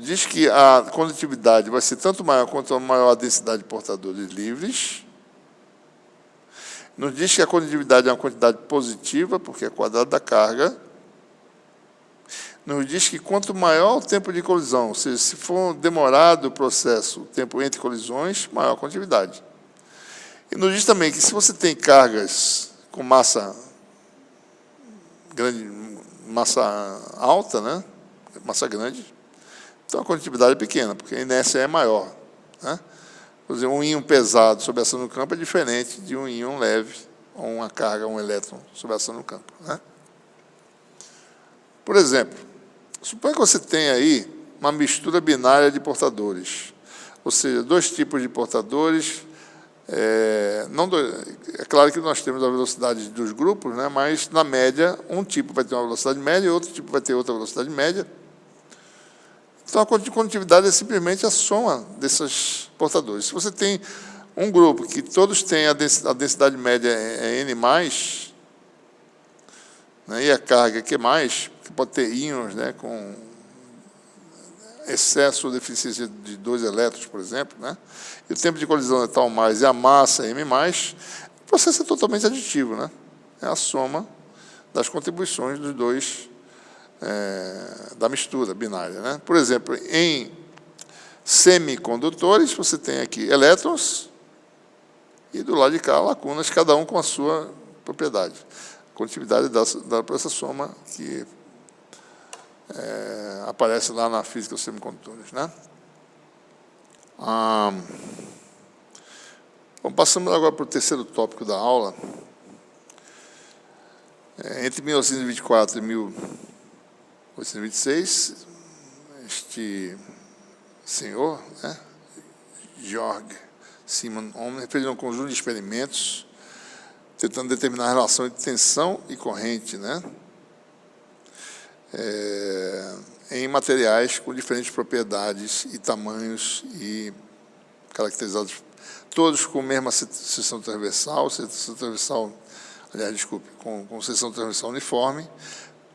A: Diz que a condutividade vai ser tanto maior quanto maior a densidade de portadores livres. Nos diz que a condutividade é uma quantidade positiva, porque é quadrado da carga. Nos diz que quanto maior o tempo de colisão, ou seja, se for demorado o processo, o tempo entre colisões, maior a condutividade. E nos diz também que se você tem cargas com massa grande, massa alta, né? Massa grande, então a condutividade é pequena, porque a inércia é maior. Né? Por exemplo, um íon pesado sob ação no campo é diferente de um íon leve, ou uma carga, um elétron sob ação no campo. Né? Por exemplo, suponha que você tem aí uma mistura binária de portadores, ou seja, dois tipos de portadores É claro que nós temos a velocidade dos grupos, né, mas, na média, um tipo vai ter uma velocidade média e outro tipo vai ter outra velocidade média. Então, a condutividade é simplesmente a soma desses portadores. Se você tem um grupo que todos têm a densidade média é N+, né, e a carga Q+, que pode ter íons, né, com excesso ou deficiência de 2 elétrons, por exemplo, né, e o tempo de colisão é tal mais e a massa é M+, o processo é totalmente aditivo, né, é a soma das contribuições dos dois, da mistura binária, né. Por exemplo, em semicondutores, você tem aqui elétrons e do lado de cá lacunas, cada um com a sua propriedade. A condutividade dá para essa soma que aparece lá na física dos semicondutores, né? Bom, passamos agora para o terceiro tópico da aula. Entre 1924 e 1826, este senhor, né, Georg Simon Ohm, fez um conjunto de experimentos tentando determinar a relação entre tensão e corrente, né, em materiais com diferentes propriedades e tamanhos e caracterizados todos com a mesma seção transversal, com seção transversal uniforme,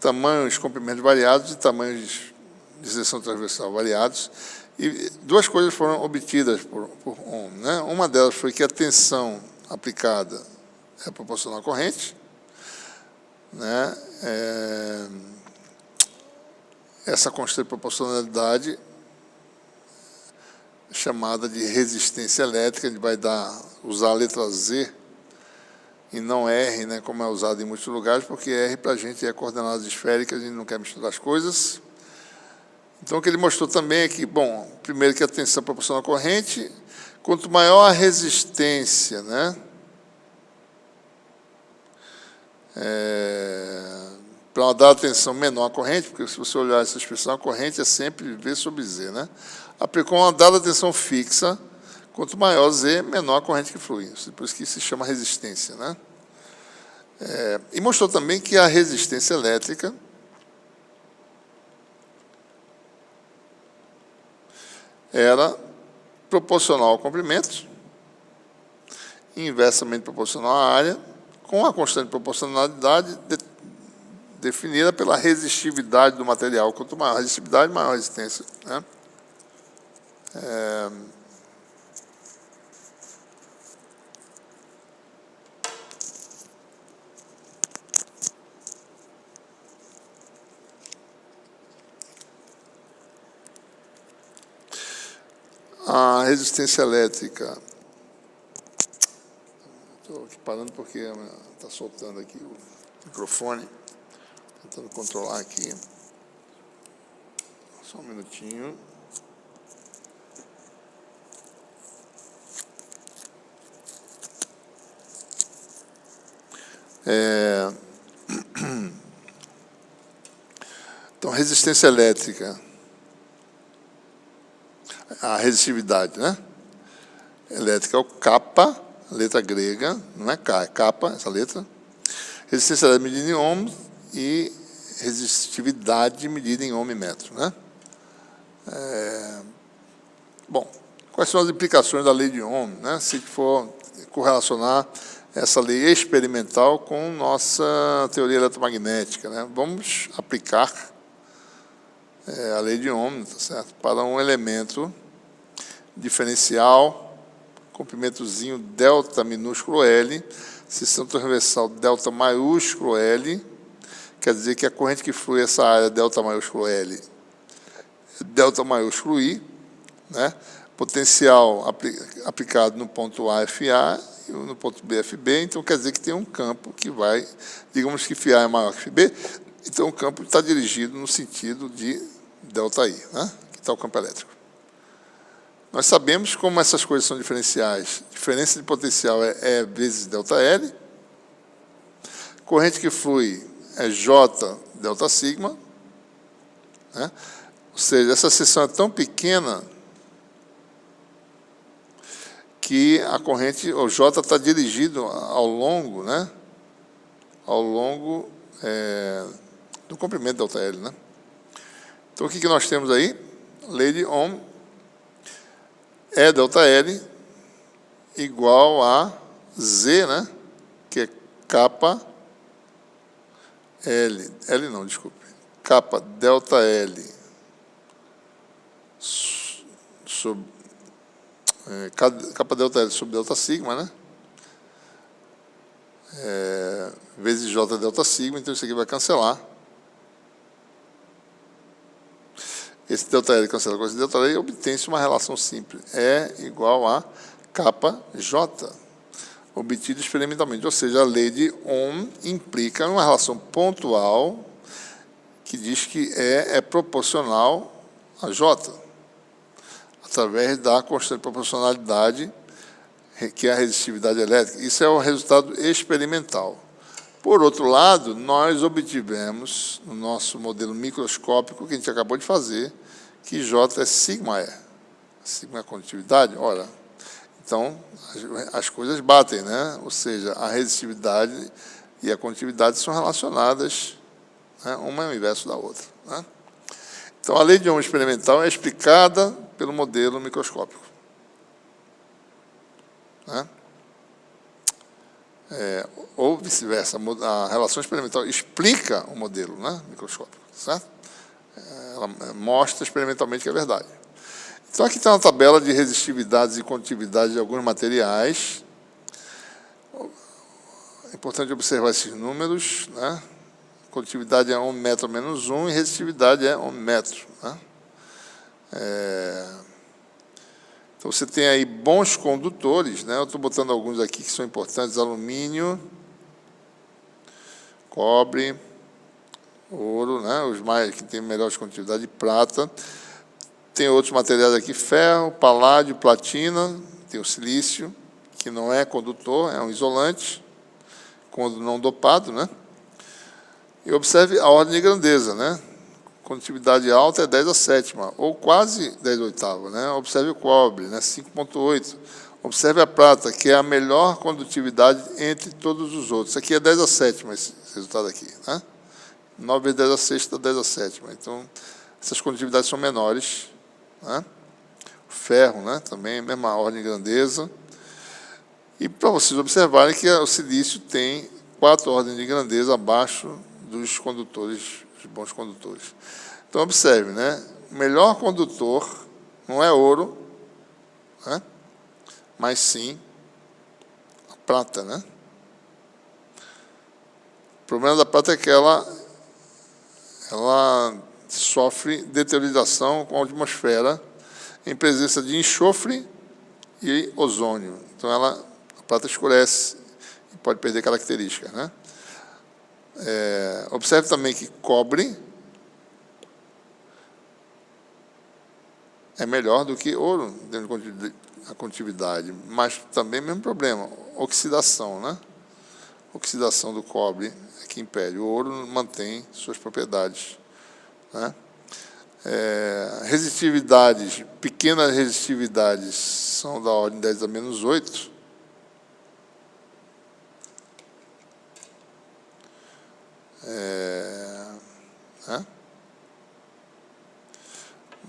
A: tamanhos, comprimentos variados e tamanhos de seção transversal variados. E duas coisas foram obtidas por Ohm, né? Uma delas foi que a tensão aplicada é proporcional à corrente, né? Essa constante de proporcionalidade, chamada de resistência elétrica, a gente vai usar a letra Z e não R, né, como é usado em muitos lugares, porque R para a gente é coordenadas esféricas, a gente não quer misturar as coisas. Então, o que ele mostrou também é que, bom, primeiro que a tensão proporcional à corrente, quanto maior a resistência, né, para uma dada tensão menor a corrente, porque se você olhar essa expressão, a corrente é sempre V sobre Z, né? Aplicou uma dada tensão fixa, quanto maior Z, menor a corrente que flui. Por isso que se chama resistência, né? E mostrou também que a resistência elétrica era proporcional ao comprimento, inversamente proporcional à área, com a constante de proporcionalidade definida pela resistividade do material. Quanto maior a resistividade, maior a resistência, né? A resistência elétrica. Estou aqui parando porque está soltando aqui o microfone. Tentando controlar aqui. Só um minutinho. Então, resistência elétrica, a resistividade, né? Elétrica é o kappa, letra grega, não é K, é kappa, essa letra. Resistência elétrica medida em ohms e resistividade medida em ohm e metro, né? Bom, quais são as implicações da lei de Ohm, né? Se for correlacionar essa lei experimental com nossa teoria eletromagnética, né? Vamos aplicar a lei de Ohm, tá certo? Para um elemento diferencial, comprimentozinho delta minúsculo L, seção transversal delta maiúsculo L, quer dizer que a corrente que flui essa área delta maiúsculo L, delta maiúsculo I, né? Potencial aplicado no ponto A, FA, e no ponto B, FB, então quer dizer que tem um campo que vai, digamos que FA é maior que FB, então o campo está dirigido no sentido de delta I, né? Aqui está o campo elétrico. Nós sabemos como essas coisas são diferenciais. Diferença de potencial é vezes delta L, corrente que flui é J delta sigma, né? Ou seja, essa seção é tão pequena que a corrente, o J está dirigido ao longo, né? Ao longo do comprimento ΔL, né? Então, o que nós temos aí? Lei de Ohm é ΔL igual a Z, né? Que é kappa L. L não, desculpe. Kappa ΔL sobre kappa ΔL sobre delta sigma, né? Vezes J delta sigma, então isso aqui vai cancelar. Esse ΔL cancela com esse ΔL e obtém-se uma relação simples. E igual a kappa J, obtido experimentalmente. Ou seja, a lei de Ohm implica uma relação pontual que diz que E é proporcional a J, através da constante de proporcionalidade, que é a resistividade elétrica. Isso é o resultado experimental. Por outro lado, nós obtivemos, no nosso modelo microscópico, que a gente acabou de fazer, que J é sigma E. Sigma é a condutividade. Ora, então, as coisas batem, né? Ou seja, a resistividade e a condutividade são relacionadas, né? Uma é o inverso da outra, né? Então, a lei de Ohm experimental é explicada pelo modelo microscópico, né? Ou vice-versa, a relação experimental explica o modelo, né, microscópico, certo? Ela mostra experimentalmente que é verdade. Então, aqui está uma tabela de resistividades e condutividades de alguns materiais. É importante observar esses números, né? Condutividade é 1 metro menos 1 e resistividade é 1 metro, né? Então, você tem aí bons condutores, né? Eu estou botando alguns aqui que são importantes: alumínio, cobre, ouro, né? Os mais que têm melhores condutividade, de prata. Tem outros materiais aqui: ferro, paládio, platina. Tem o silício, que não é condutor, é um isolante, quando não dopado, né? E observe a ordem de grandeza, né? Condutividade alta é 10 a sétima, ou quase 10 oitava, né? Observe o cobre, né? 5,8. Observe a prata, que é a melhor condutividade entre todos os outros. Isso aqui é 10 a sétima, esse resultado aqui, né? 9 vezes 10 a sexta, 10 a sétima. Então, essas condutividades são menores, né? O ferro, né? Também, mesma ordem de grandeza. E para vocês observarem que o silício tem 4 ordens de grandeza abaixo dos condutores, os bons condutores. Então, observe, né? O melhor condutor não é ouro, né? Mas sim a prata, né? O problema da prata é que ela sofre deterioração com a atmosfera em presença de enxofre e ozônio. Então, a prata escurece e pode perder características, né? Observe também que cobre é melhor do que ouro dentro da condutividade, mas também mesmo problema, oxidação, né? Oxidação do cobre é que impede. O ouro mantém suas propriedades, né? Resistividades, pequenas resistividades são da ordem 10 a menos 8.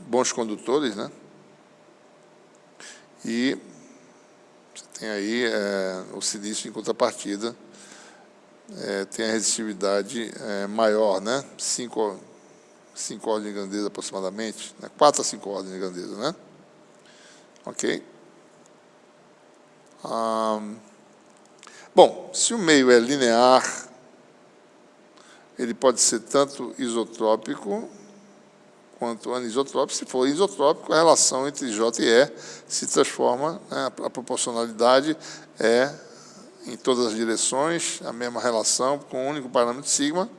A: Bons condutores, né? E você tem aí o silício em contrapartida, tem a resistividade maior, né? 5 ordens de grandeza aproximadamente, né? 4 a 5 ordens de grandeza, né? Ok? Bom, se o meio é linear, ele pode ser tanto isotrópico quanto anisotrópico. Se for isotrópico, a relação entre J e E se transforma, né? A proporcionalidade é em todas as direções, a mesma relação, com um único parâmetro sigma.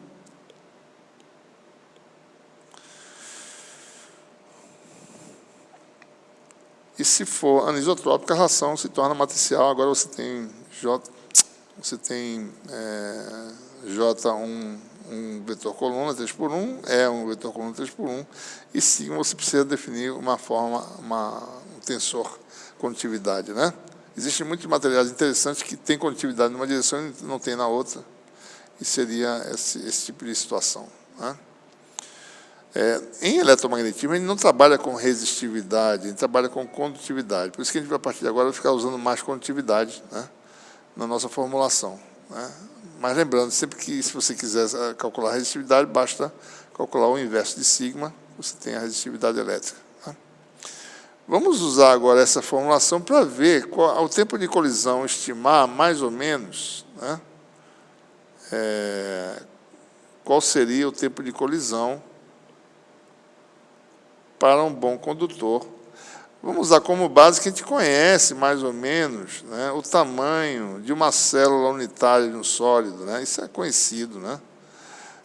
A: E se for anisotrópica, a relação se torna matricial. Agora você tem J um vetor coluna 3 por 1, um vetor coluna 3 por 1, e sigma você precisa definir uma forma, um tensor condutividade, né? Existem muitos materiais interessantes que têm condutividade numa direção e não tem na outra, e seria esse tipo de situação, né? Em eletromagnetismo, a gente não trabalha com resistividade, a gente trabalha com condutividade. Por isso que a gente vai, a partir de agora, ficar usando mais condutividade, né, na nossa formulação, né? Mas lembrando, sempre que, se você quiser calcular a resistividade, basta calcular o inverso de sigma, você tem a resistividade elétrica, né? Vamos usar agora essa formulação para ver qual o tempo de colisão, estimar mais ou menos, né, qual seria o tempo de colisão para um bom condutor. Vamos usar como base que a gente conhece mais ou menos, né, o tamanho de uma célula unitária de um sólido, né? Isso é conhecido, né?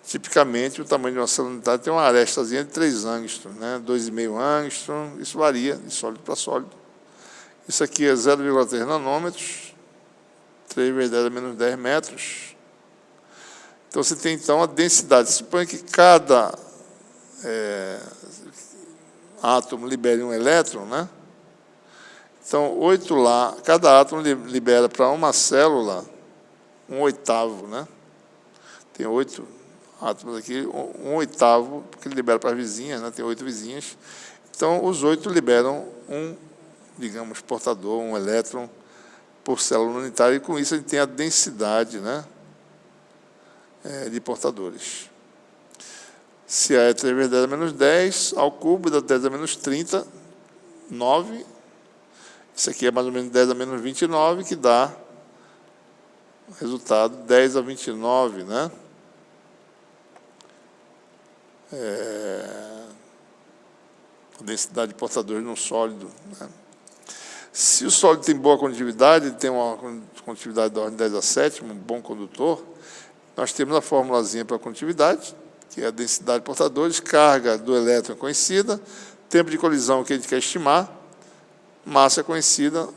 A: Tipicamente, o tamanho de uma célula unitária tem uma arestazinha de 3 angstroms, né? 2,5 angstrom, isso varia de sólido para sólido. Isso aqui é 0,3 nanômetros, 3 vezes 10 a menos 10 metros. Então, você tem, então, a densidade. Suponha que cada átomo libere um elétron, né? Então, 8 lá, cada átomo libera para uma célula 1/8, né? Tem 8 átomos aqui, 1/8, porque ele libera para as vizinhas, né? Tem 8 vizinhas. Então, os 8 liberam um, digamos, portador, um elétron por célula unitária, e com isso a gente tem a densidade, né, de portadores. Se A é 3 vezes 10 a menos 10, ao cubo dá 10 a menos 30, 9. Isso aqui é mais ou menos 10 a menos 29, que dá o resultado 10 a 29, né? A densidade de portadores num sólido, né? Se o sólido tem boa condutividade, ele tem uma condutividade da ordem 10 a 7, um bom condutor, nós temos a formulazinha para a condutividade, que é a densidade de portadores, carga do elétron conhecida, tempo de colisão que a gente quer estimar, massa conhecida,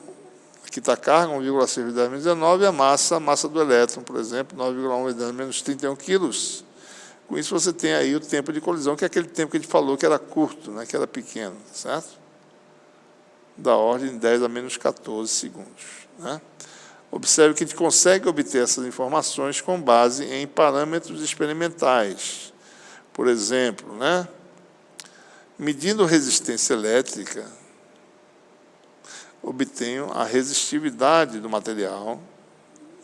A: aqui está a carga, 1,6 vezes 10 menos 19, e a massa do elétron, por exemplo, 9,1 vezes 10 menos 31 quilos. Com isso, você tem aí o tempo de colisão, que é aquele tempo que a gente falou que era curto, né, que era pequeno, certo? Da ordem de 10 a menos 14 segundos, né? Observe que a gente consegue obter essas informações com base em parâmetros experimentais. Por exemplo, né, medindo resistência elétrica, obtenho a resistividade do material,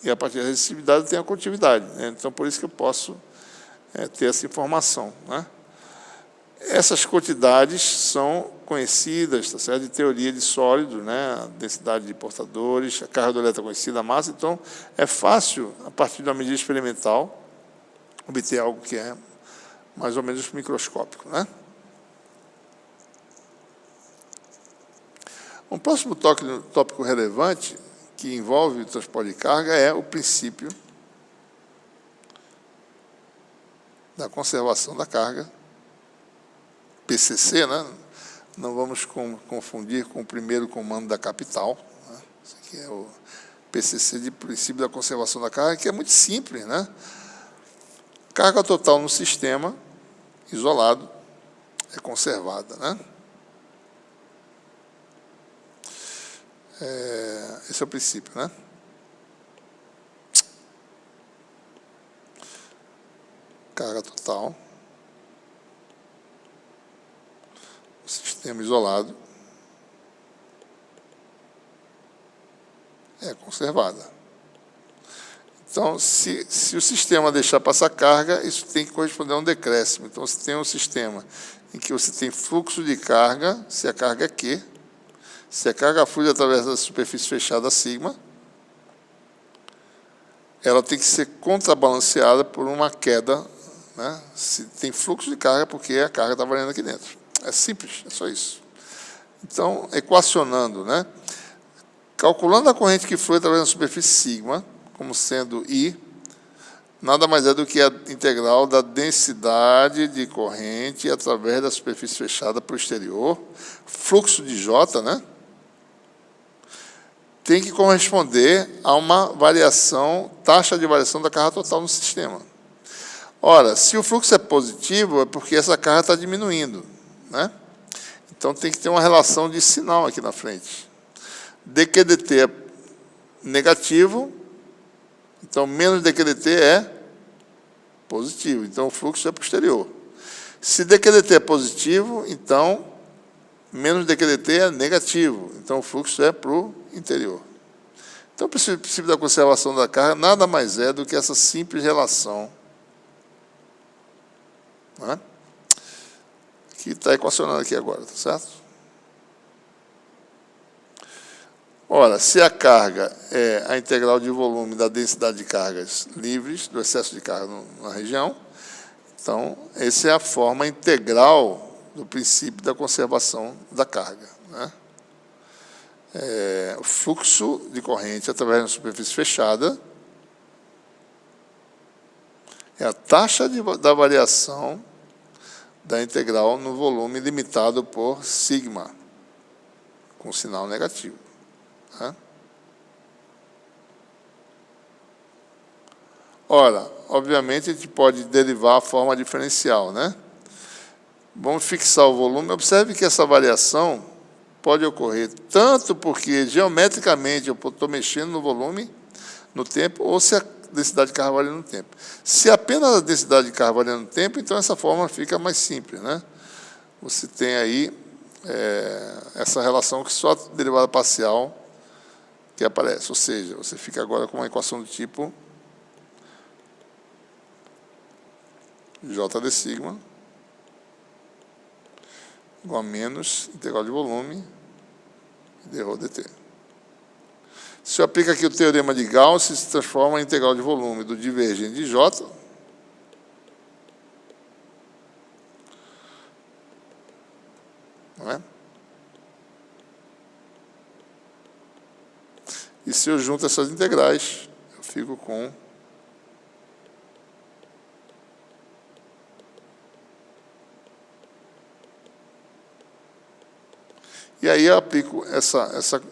A: e a partir da resistividade eu tenho a condutividade, né? Então, por isso que eu posso ter essa informação, né? Essas quantidades são conhecidas, tá certo? De teoria de sólido, né? A densidade de portadores, a carga do elétron conhecida, a massa. Então, é fácil, a partir de uma medida experimental, obter algo que é mais ou menos microscópico, né? Um próximo tópico relevante que envolve o transporte de carga é o princípio da conservação da carga, PCC, né? Não vamos confundir com o primeiro comando da capital, né? Isso aqui é o PCC de princípio da conservação da carga, que é muito simples, né? Carga total no sistema isolado é conservada, né? Esse é o princípio, né? Carga total, sistema isolado, é conservada. Então, se o sistema deixar passar carga, isso tem que corresponder a um decréscimo. Então, você tem um sistema em que você tem fluxo de carga, se a carga é Q, se a carga flui através da superfície fechada sigma, ela tem que ser contrabalanceada por uma queda, né? Se tem fluxo de carga, porque a carga está variando aqui dentro. É simples, é só isso. Então, equacionando, né? Calculando a corrente que flui através da superfície sigma, como sendo I, nada mais é do que a integral da densidade de corrente através da superfície fechada para o exterior, fluxo de J, né? Tem que corresponder a uma variação, taxa de variação da carga total no sistema. Ora, se o fluxo é positivo, é porque essa carga está diminuindo, né? Então, tem que ter uma relação de sinal aqui na frente. dQ dt negativo, então menos dQdt é positivo, então o fluxo é para o exterior. Se dQdt é positivo, então menos dQdt é negativo, então o fluxo é para o interior. Então, o princípio da conservação da carga nada mais é do que essa simples relação, né, que está equacionando aqui agora, tá certo? Ora, se a carga é a integral de volume da densidade de cargas livres, do excesso de carga na região, então, essa é a forma integral do princípio da conservação da carga, né? O fluxo de corrente através de uma superfície fechada é a taxa da variação da integral no volume limitado por sigma, com sinal negativo, né? Ora, obviamente, a gente pode derivar a forma diferencial, né? Vamos fixar o volume. Observe que essa variação pode ocorrer tanto porque, geometricamente, eu estou mexendo no volume, no tempo, ou se a densidade de carga varia no tempo. Se apenas a densidade de carga varia no tempo, então essa forma fica mais simples, né? Você tem aí essa relação que só a derivada parcial que aparece. Ou seja, você fica agora com uma equação do tipo J de sigma igual a menos integral de volume de ρ dt. Se eu aplico aqui o teorema de Gauss, se transforma em integral de volume do divergente de J não é? E se eu junto essas integrais, eu fico com e aí eu aplico essa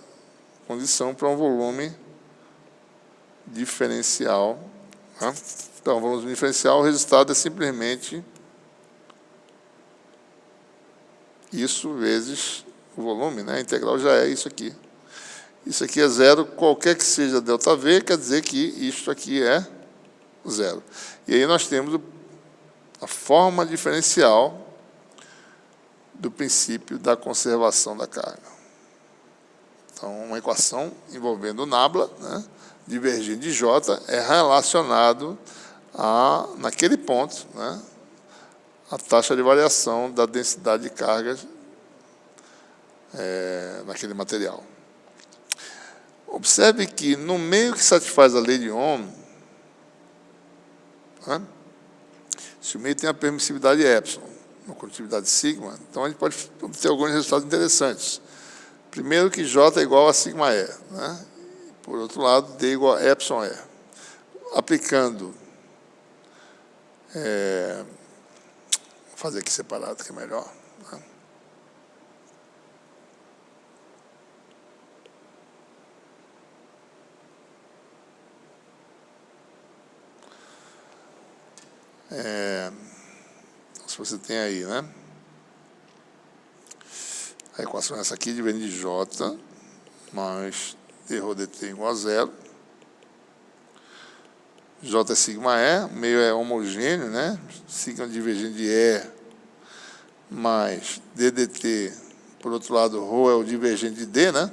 A: condição para um volume diferencial, né? Então, volume diferencial, o resultado é simplesmente isso vezes o volume, né? A integral já é isso aqui. Isso aqui é zero, qualquer que seja ΔV, quer dizer que isto aqui é zero. E aí nós temos a forma diferencial do princípio da conservação da carga. Então, uma equação envolvendo o nabla, né, divergente de J, é relacionado naquele ponto, né, a taxa de variação da densidade de cargas naquele material. Observe que, no meio que satisfaz a lei de Ohm, né, se o meio tem a permissividade epsilon, uma condutividade sigma, então a gente pode obter alguns resultados interessantes. Primeiro que J é igual a sigma E, né? Por outro lado, D igual a epsilon E. Aplicando, vou fazer aqui separado que é melhor, né? Se você tem aí, né? A equação é essa aqui, divergente de J mais dρ dt igual a zero. J é sigma E, o meio é homogêneo, né? Sigma divergente de E mais ddt, por outro lado, ρ é o divergente de D, né?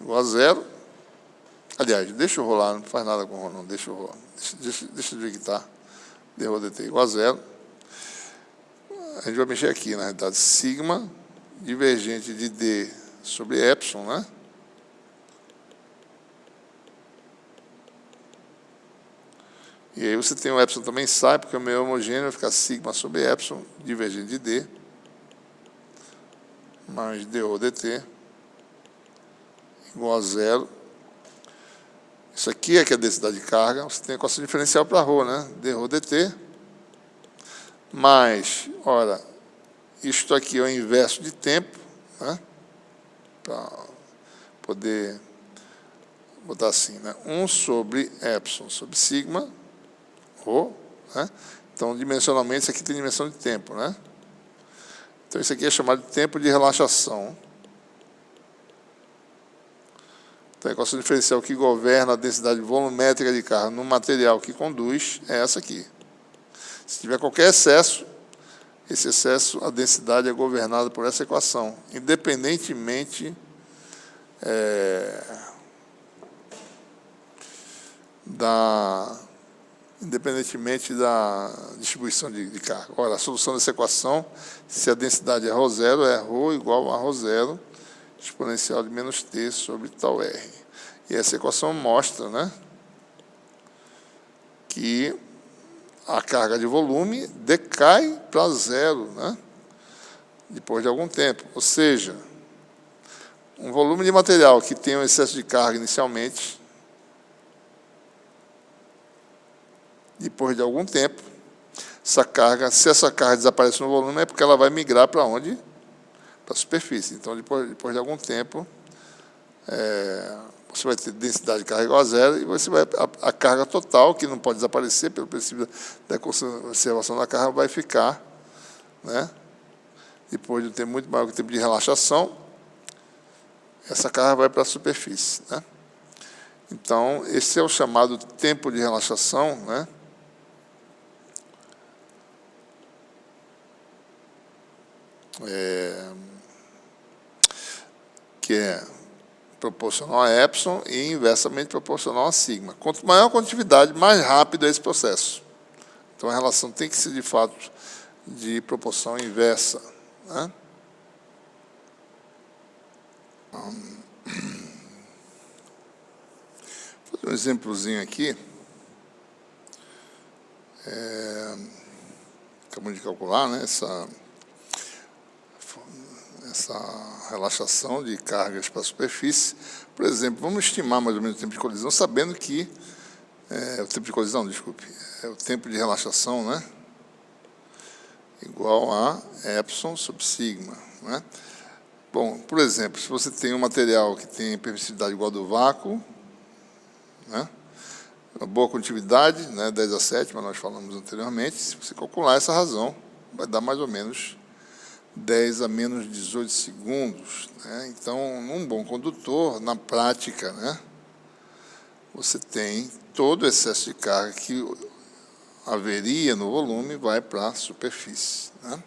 A: Igual a zero. Aliás, deixa eu rolar, não faz nada com o ρ, não, deixa eu rolar. Deixa eu ver que está. dρ dt igual a zero. A gente vai mexer aqui, na realidade, sigma divergente de D sobre epsilon, né? E aí você tem o epsilon também sai, porque o meio é homogêneo, vai ficar sigma sobre epsilon, divergente de D, mais dρ dt, igual a zero. Isso aqui é que é a densidade de carga, você tem a equação diferencial para ρ, né? dρ dt, mais, ora, isto aqui é o inverso de tempo, né? Para poder botar assim, né? 1 sobre epsilon sobre sigma, ρ, né? Então, dimensionalmente, isso aqui tem dimensão de tempo, né? Então, isso aqui é chamado de tempo de relaxação. Então, a equação diferencial que governa a densidade volumétrica de carga no material que conduz é essa aqui. Se tiver qualquer excesso, esse excesso, a densidade é governada por essa equação, independentemente da distribuição de carga. Ora, a solução dessa equação, se a densidade é ρ0, é ρ igual a ρ0 exponencial de menos t sobre tau r. E essa equação mostra, né, que a carga de volume decai para zero, né, depois de algum tempo. Ou seja, um volume de material que tem um excesso de carga inicialmente, depois de algum tempo, se essa carga desaparece no volume, é porque ela vai migrar para onde? Para a superfície. Então, depois de algum tempo, você vai ter densidade de carga igual a zero, e você vai, a carga total, que não pode desaparecer pelo princípio da conservação da carga, vai ficar, né, depois de um tempo muito maior que o tempo de relaxação, essa carga vai para a superfície, né? Então, esse é o chamado tempo de relaxação, né? Que é proporcional a epsilon e inversamente proporcional a sigma. Quanto maior a condutividade, mais rápido é esse processo. Então, a relação tem que ser, de fato, de proporção inversa, né? Vou fazer um exemplozinho aqui. Acabamos de calcular, né, essa relaxação de cargas para a superfície. Por exemplo, vamos estimar mais ou menos o tempo de colisão, sabendo que o tempo de colisão, desculpe, é o tempo de relaxação, né, igual a epsilon sobre sigma, né? Bom, por exemplo, se você tem um material que tem permissividade igual ao do vácuo, né, uma boa condutividade, né, 10⁷, nós falamos anteriormente, se você calcular essa razão, vai dar mais ou menos 10 a menos 18 segundos. Né? Então, num bom condutor, na prática, né, você tem todo o excesso de carga que haveria no volume vai para a superfície. Né?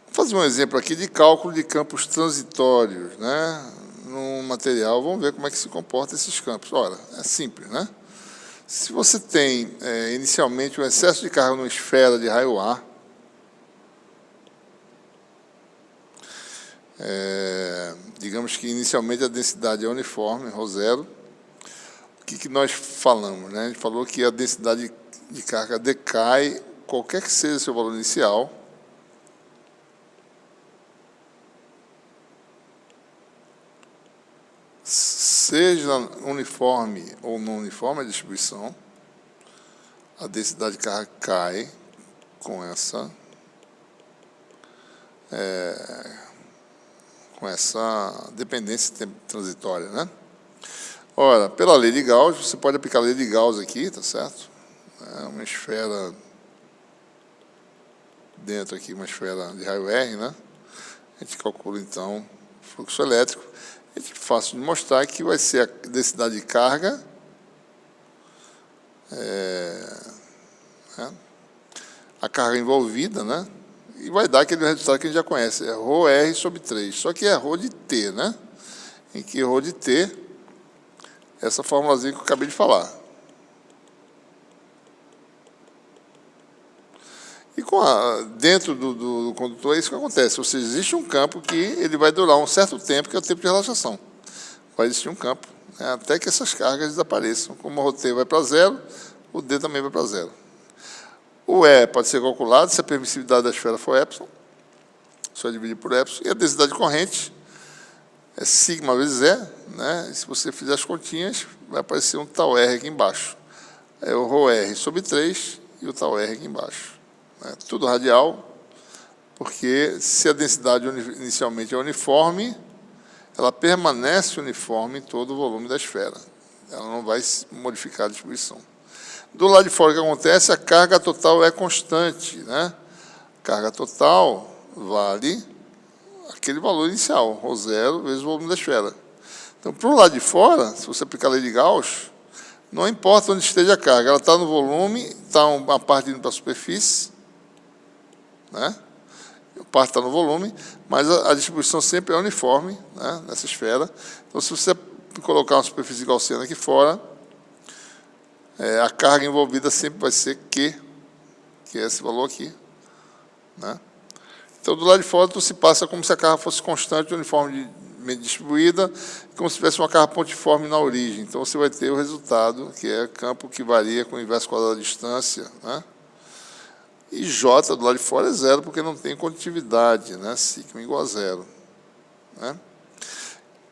A: Vou fazer um exemplo aqui de cálculo de campos transitórios, né, no material. Vamos ver como é que se comporta esses campos. Ora, é simples, né? Se você tem inicialmente um excesso de carga numa esfera de raio A, digamos que inicialmente a densidade é uniforme, ρ0. O que nós falamos, né? A gente falou que a densidade de carga decai, qualquer que seja o seu valor inicial, seja uniforme ou não uniforme a distribuição, a densidade de carga cai com essa dependência transitória, né? Ora, pela lei de Gauss, você pode aplicar a lei de Gauss aqui, tá certo? Uma esfera dentro aqui, uma esfera de raio R, né? A gente calcula, então, o fluxo elétrico. É fácil de mostrar que vai ser a densidade de carga, a carga envolvida, né? E vai dar aquele resultado que a gente já conhece, é ρr sobre 3, só que é ρ de t, né? Em que ρ de t, essa formulazinha que eu acabei de falar. E dentro do condutor é isso que acontece, ou seja, existe um campo que ele vai durar um certo tempo, que é o tempo de relaxação. Vai existir um campo, né, até que essas cargas desapareçam. Como o ρt vai para zero, o d também vai para zero. O E pode ser calculado se a permissividade da esfera for epsilon, só dividir por epsilon, e a densidade corrente é sigma vezes E, né? E se você fizer as continhas, vai aparecer um tau R aqui embaixo. É o ρr sobre 3 e o tau R aqui embaixo. Tudo radial, porque se a densidade inicialmente é uniforme, ela permanece uniforme em todo o volume da esfera. Ela não vai modificar a distribuição. Do lado de fora, o que acontece? A carga total é constante, né? Carga total vale aquele valor inicial, ρ0 vezes o volume da esfera. Então, para o lado de fora, se você aplicar a lei de Gauss, não importa onde esteja a carga, ela está no volume, está uma parte indo para a superfície, né? A parte está no volume, mas a distribuição sempre é uniforme, né, nessa esfera. Então, se você colocar uma superfície gaussiana aqui fora, a carga envolvida sempre vai ser Q, que é esse valor aqui, né? Então, do lado de fora, tu se passa como se a carga fosse constante, uniformemente distribuída, como se tivesse uma carga pontiforme na origem. Então, você vai ter o resultado, que é campo que varia com o inverso quadrado da distância, né? E J do lado de fora é zero, porque não tem condutividade, né? Sigma igual a zero, né?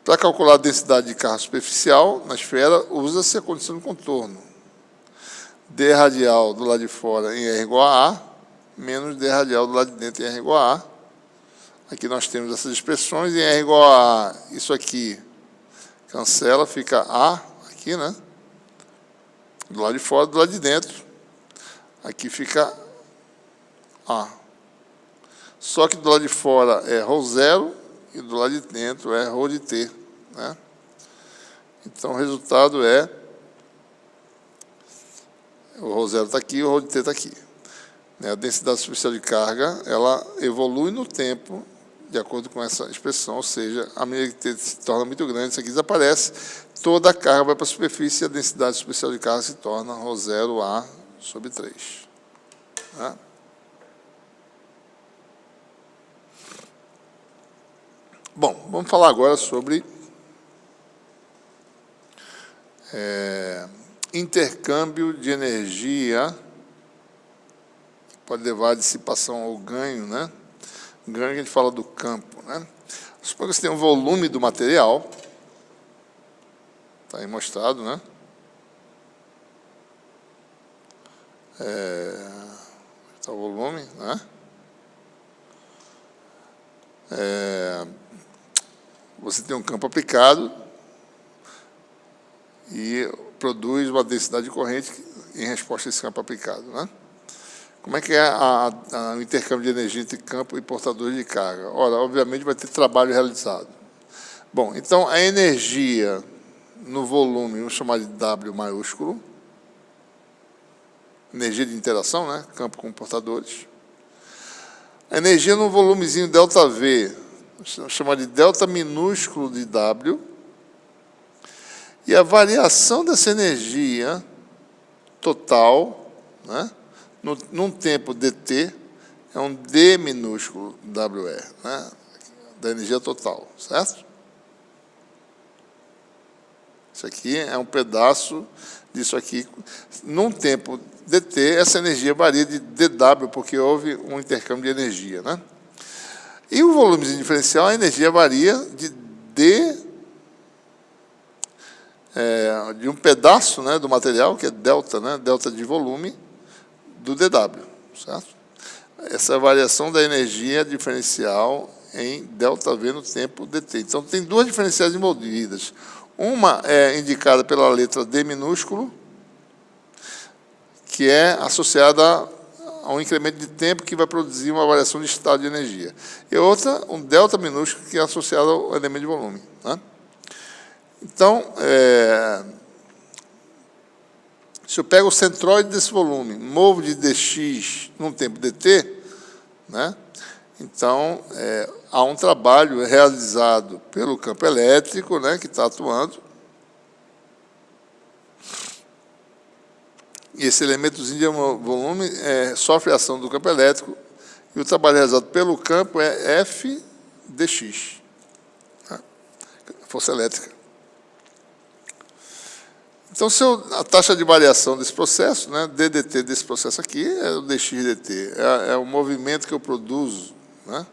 A: Para calcular a densidade de carga superficial na esfera, usa-se a condição de contorno. D radial do lado de fora em R igual a A, menos D radial do lado de dentro em R igual a A. Aqui nós temos essas expressões, em R igual a A, isso aqui cancela, fica A aqui, né? Do lado de fora, do lado de dentro, aqui fica A. Só que do lado de fora é ρ0 e do lado de dentro é ρ de t, né? Então, o resultado é o ρ0 está aqui, o ρ de t está aqui. A densidade superficial de carga, ela evolui no tempo, de acordo com essa expressão, ou seja, à medida que t se torna muito grande, isso aqui desaparece, toda a carga vai para a superfície e a densidade superficial de carga se torna ρ0A sobre 3. Né? Bom, vamos falar agora sobre intercâmbio de energia, que pode levar à dissipação ou ganho, né? Ganho que a gente fala do campo, né? Suponha que você tem um volume do material, está aí mostrado, né? Está o volume, né? Você tem um campo aplicado e produz uma densidade de corrente em resposta a esse campo aplicado, né? Como é que é o intercâmbio de energia entre campo e portadores de carga? Ora, obviamente vai ter trabalho realizado. Bom, então a energia no volume, vamos chamar de W maiúsculo, energia de interação, né? Campo com portadores. A energia no volumezinho ΔV, vamos chamar de delta minúsculo de W, e a variação dessa energia total, né, num tempo dt, é um d minúsculo WR, né, da energia total, certo? Isso aqui é um pedaço disso aqui. Num tempo dt, essa energia varia de dW, porque houve um intercâmbio de energia, né? E o volumezinho diferencial, a energia varia de de um pedaço, né, do material, que é delta, né, delta de volume, do dW, certo? Essa é a variação da energia diferencial em ΔV no tempo dt. Então, tem duas diferenciais envolvidas. Uma é indicada pela letra D minúsculo, que é associada a um incremento de tempo que vai produzir uma variação de estado de energia. E outra, um delta minúsculo, que é associado ao elemento de volume, né? Então, se eu pego o centroide desse volume, movo de dx num tempo dt, né? Então, há um trabalho realizado pelo campo elétrico, né, que está atuando. E esse elementozinho de volume sofre a ação do campo elétrico, e o trabalho realizado pelo campo é F dx, né? Força elétrica. Então, a taxa de variação desse processo, né, ddt desse processo aqui, é o dx dt, é o movimento que eu produzo, né?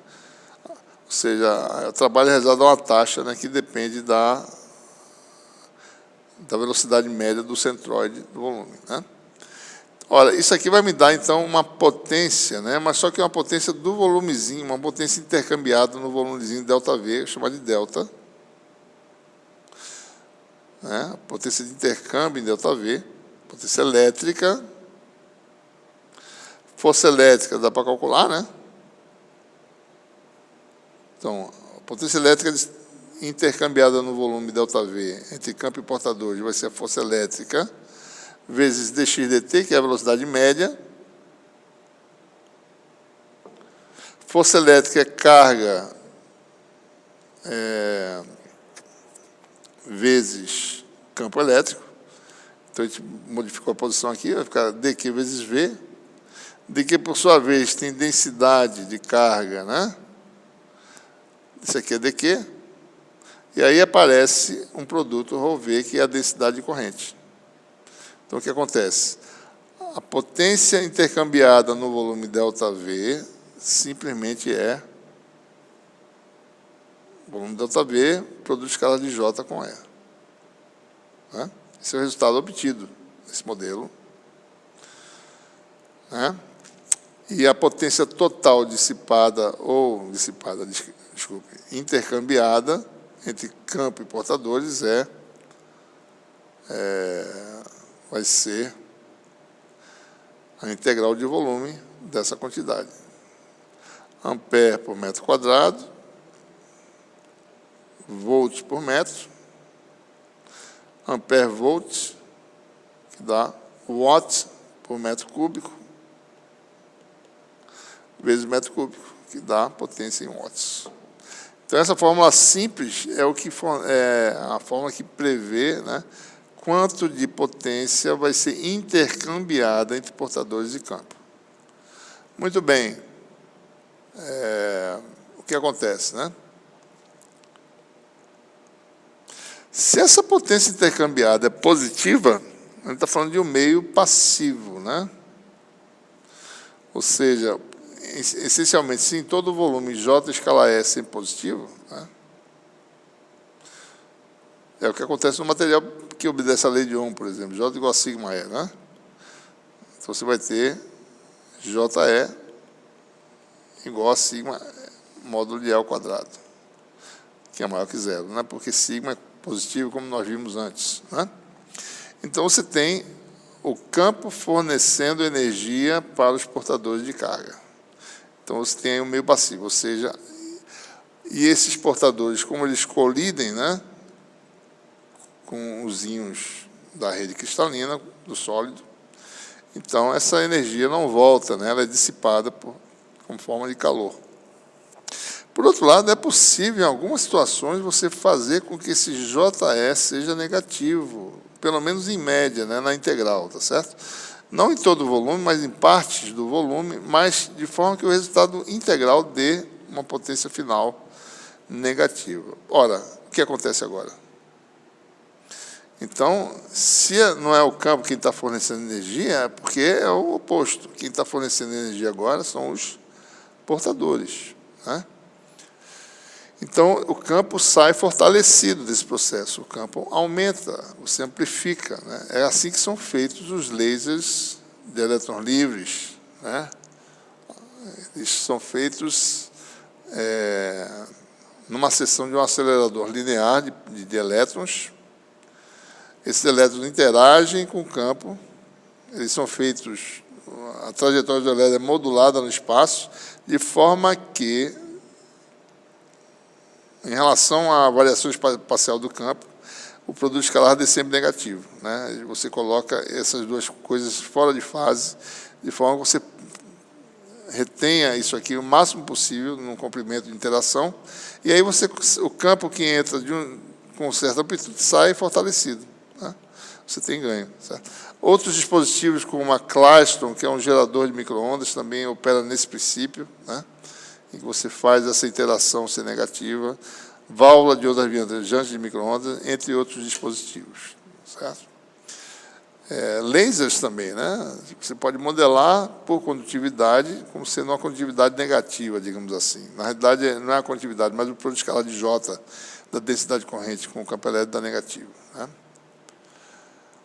A: Ou seja, o trabalho realizado a uma taxa, né, que depende da velocidade média do centroide do volume, né? Olha, isso aqui vai me dar, então, uma potência, né, mas só que é uma potência do volumezinho, uma potência intercambiada no volumezinho ΔV, chamada de delta, né, potência de intercâmbio em ΔV, potência elétrica, força elétrica dá para calcular, né? Então, a potência elétrica intercambiada no volume ΔV entre campo e portadores vai ser a força elétrica vezes dx dt, que é a velocidade média. Força elétrica é carga vezes campo elétrico. Então, a gente modificou a posição aqui, vai ficar dq vezes v. dq, por sua vez, tem densidade de carga, né? Isso aqui é dq. E aí aparece um produto ρV, que é a densidade de corrente. Então, o que acontece? A potência intercambiada no volume ΔV simplesmente é volume ΔV, produto escalar de J com E. Né? Esse é o resultado obtido nesse modelo. Né? E a potência total intercambiada entre campo e portadores vai ser a integral de volume dessa quantidade. Ampere por metro quadrado, volts por metro, ampere volt, que dá watt por metro cúbico, vezes metro cúbico, que dá potência em watts. Então, essa fórmula simples é a fórmula que prevê, né, quanto de potência vai ser intercambiada entre portadores de campo. Muito bem. O que acontece, né? Se essa potência intercambiada é positiva, a gente está falando de um meio passivo, né? Ou seja, essencialmente, se em todo o volume J escala S é positivo, né? É o que acontece no material que obedece à lei de Ohm, por exemplo, J igual a sigma E, né? Então, você vai ter JE igual a sigma módulo de E ao quadrado, que é maior que zero, né? Porque sigma é positivo, como nós vimos antes, né? Então, você tem o campo fornecendo energia para os portadores de carga. Então, você tem um meio passivo, ou seja, e esses portadores, como eles colidem, né, com os íons da rede cristalina, do sólido, então essa energia não volta, né, ela é dissipada como forma de calor. Por outro lado, é possível, em algumas situações, você fazer com que esse JE seja negativo, pelo menos em média, né, na integral, tá certo? Não em todo o volume, mas em partes do volume, mas de forma que o resultado integral dê uma potência final negativa. Ora, o que acontece agora? Então, se não é o campo quem está fornecendo energia, é porque é o oposto. Quem está fornecendo energia agora são os portadores, né? Então, o campo sai fortalecido desse processo, o campo aumenta, você amplifica, né? É assim que são feitos os lasers de elétrons livres, né? Eles são feitos numa seção de um acelerador linear de elétrons. Esses elétrons interagem com o campo, eles são feitos, a trajetória do elétron é modulada no espaço, de forma que, em relação à variação espacial do campo, o produto escalar é sempre negativo, né? Você coloca essas duas coisas fora de fase, de forma que você retenha isso aqui o máximo possível num comprimento de interação, e aí o campo que entra com certa amplitude sai fortalecido, né? Você tem ganho, certo? Outros dispositivos, como a Klystron, que é um gerador de micro-ondas, também opera nesse princípio, né, em que você faz essa interação ser negativa, válvula de ondas viajantes de micro-ondas, entre outros dispositivos, certo? Lasers também, né? Você pode modelar por condutividade, como sendo uma condutividade negativa, digamos assim. Na realidade, não é a condutividade, mas o produto escalar de J da densidade corrente com o campo elétrico dá negativo, né?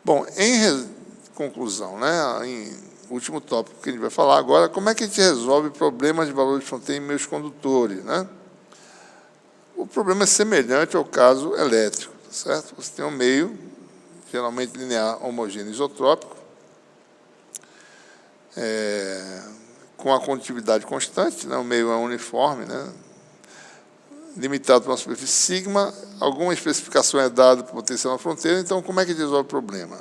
A: Bom, em conclusão, né, em último tópico que a gente vai falar agora, como é que a gente resolve problemas de valor de fronteira em meios condutores, né? O problema é semelhante ao caso elétrico, tá certo? Você tem um meio, geralmente linear, homogêneo, isotrópico, com a condutividade constante, né? O meio é uniforme, né? limitado para uma superfície sigma, alguma especificação é dada para o potencial na fronteira, então como é que resolve o problema?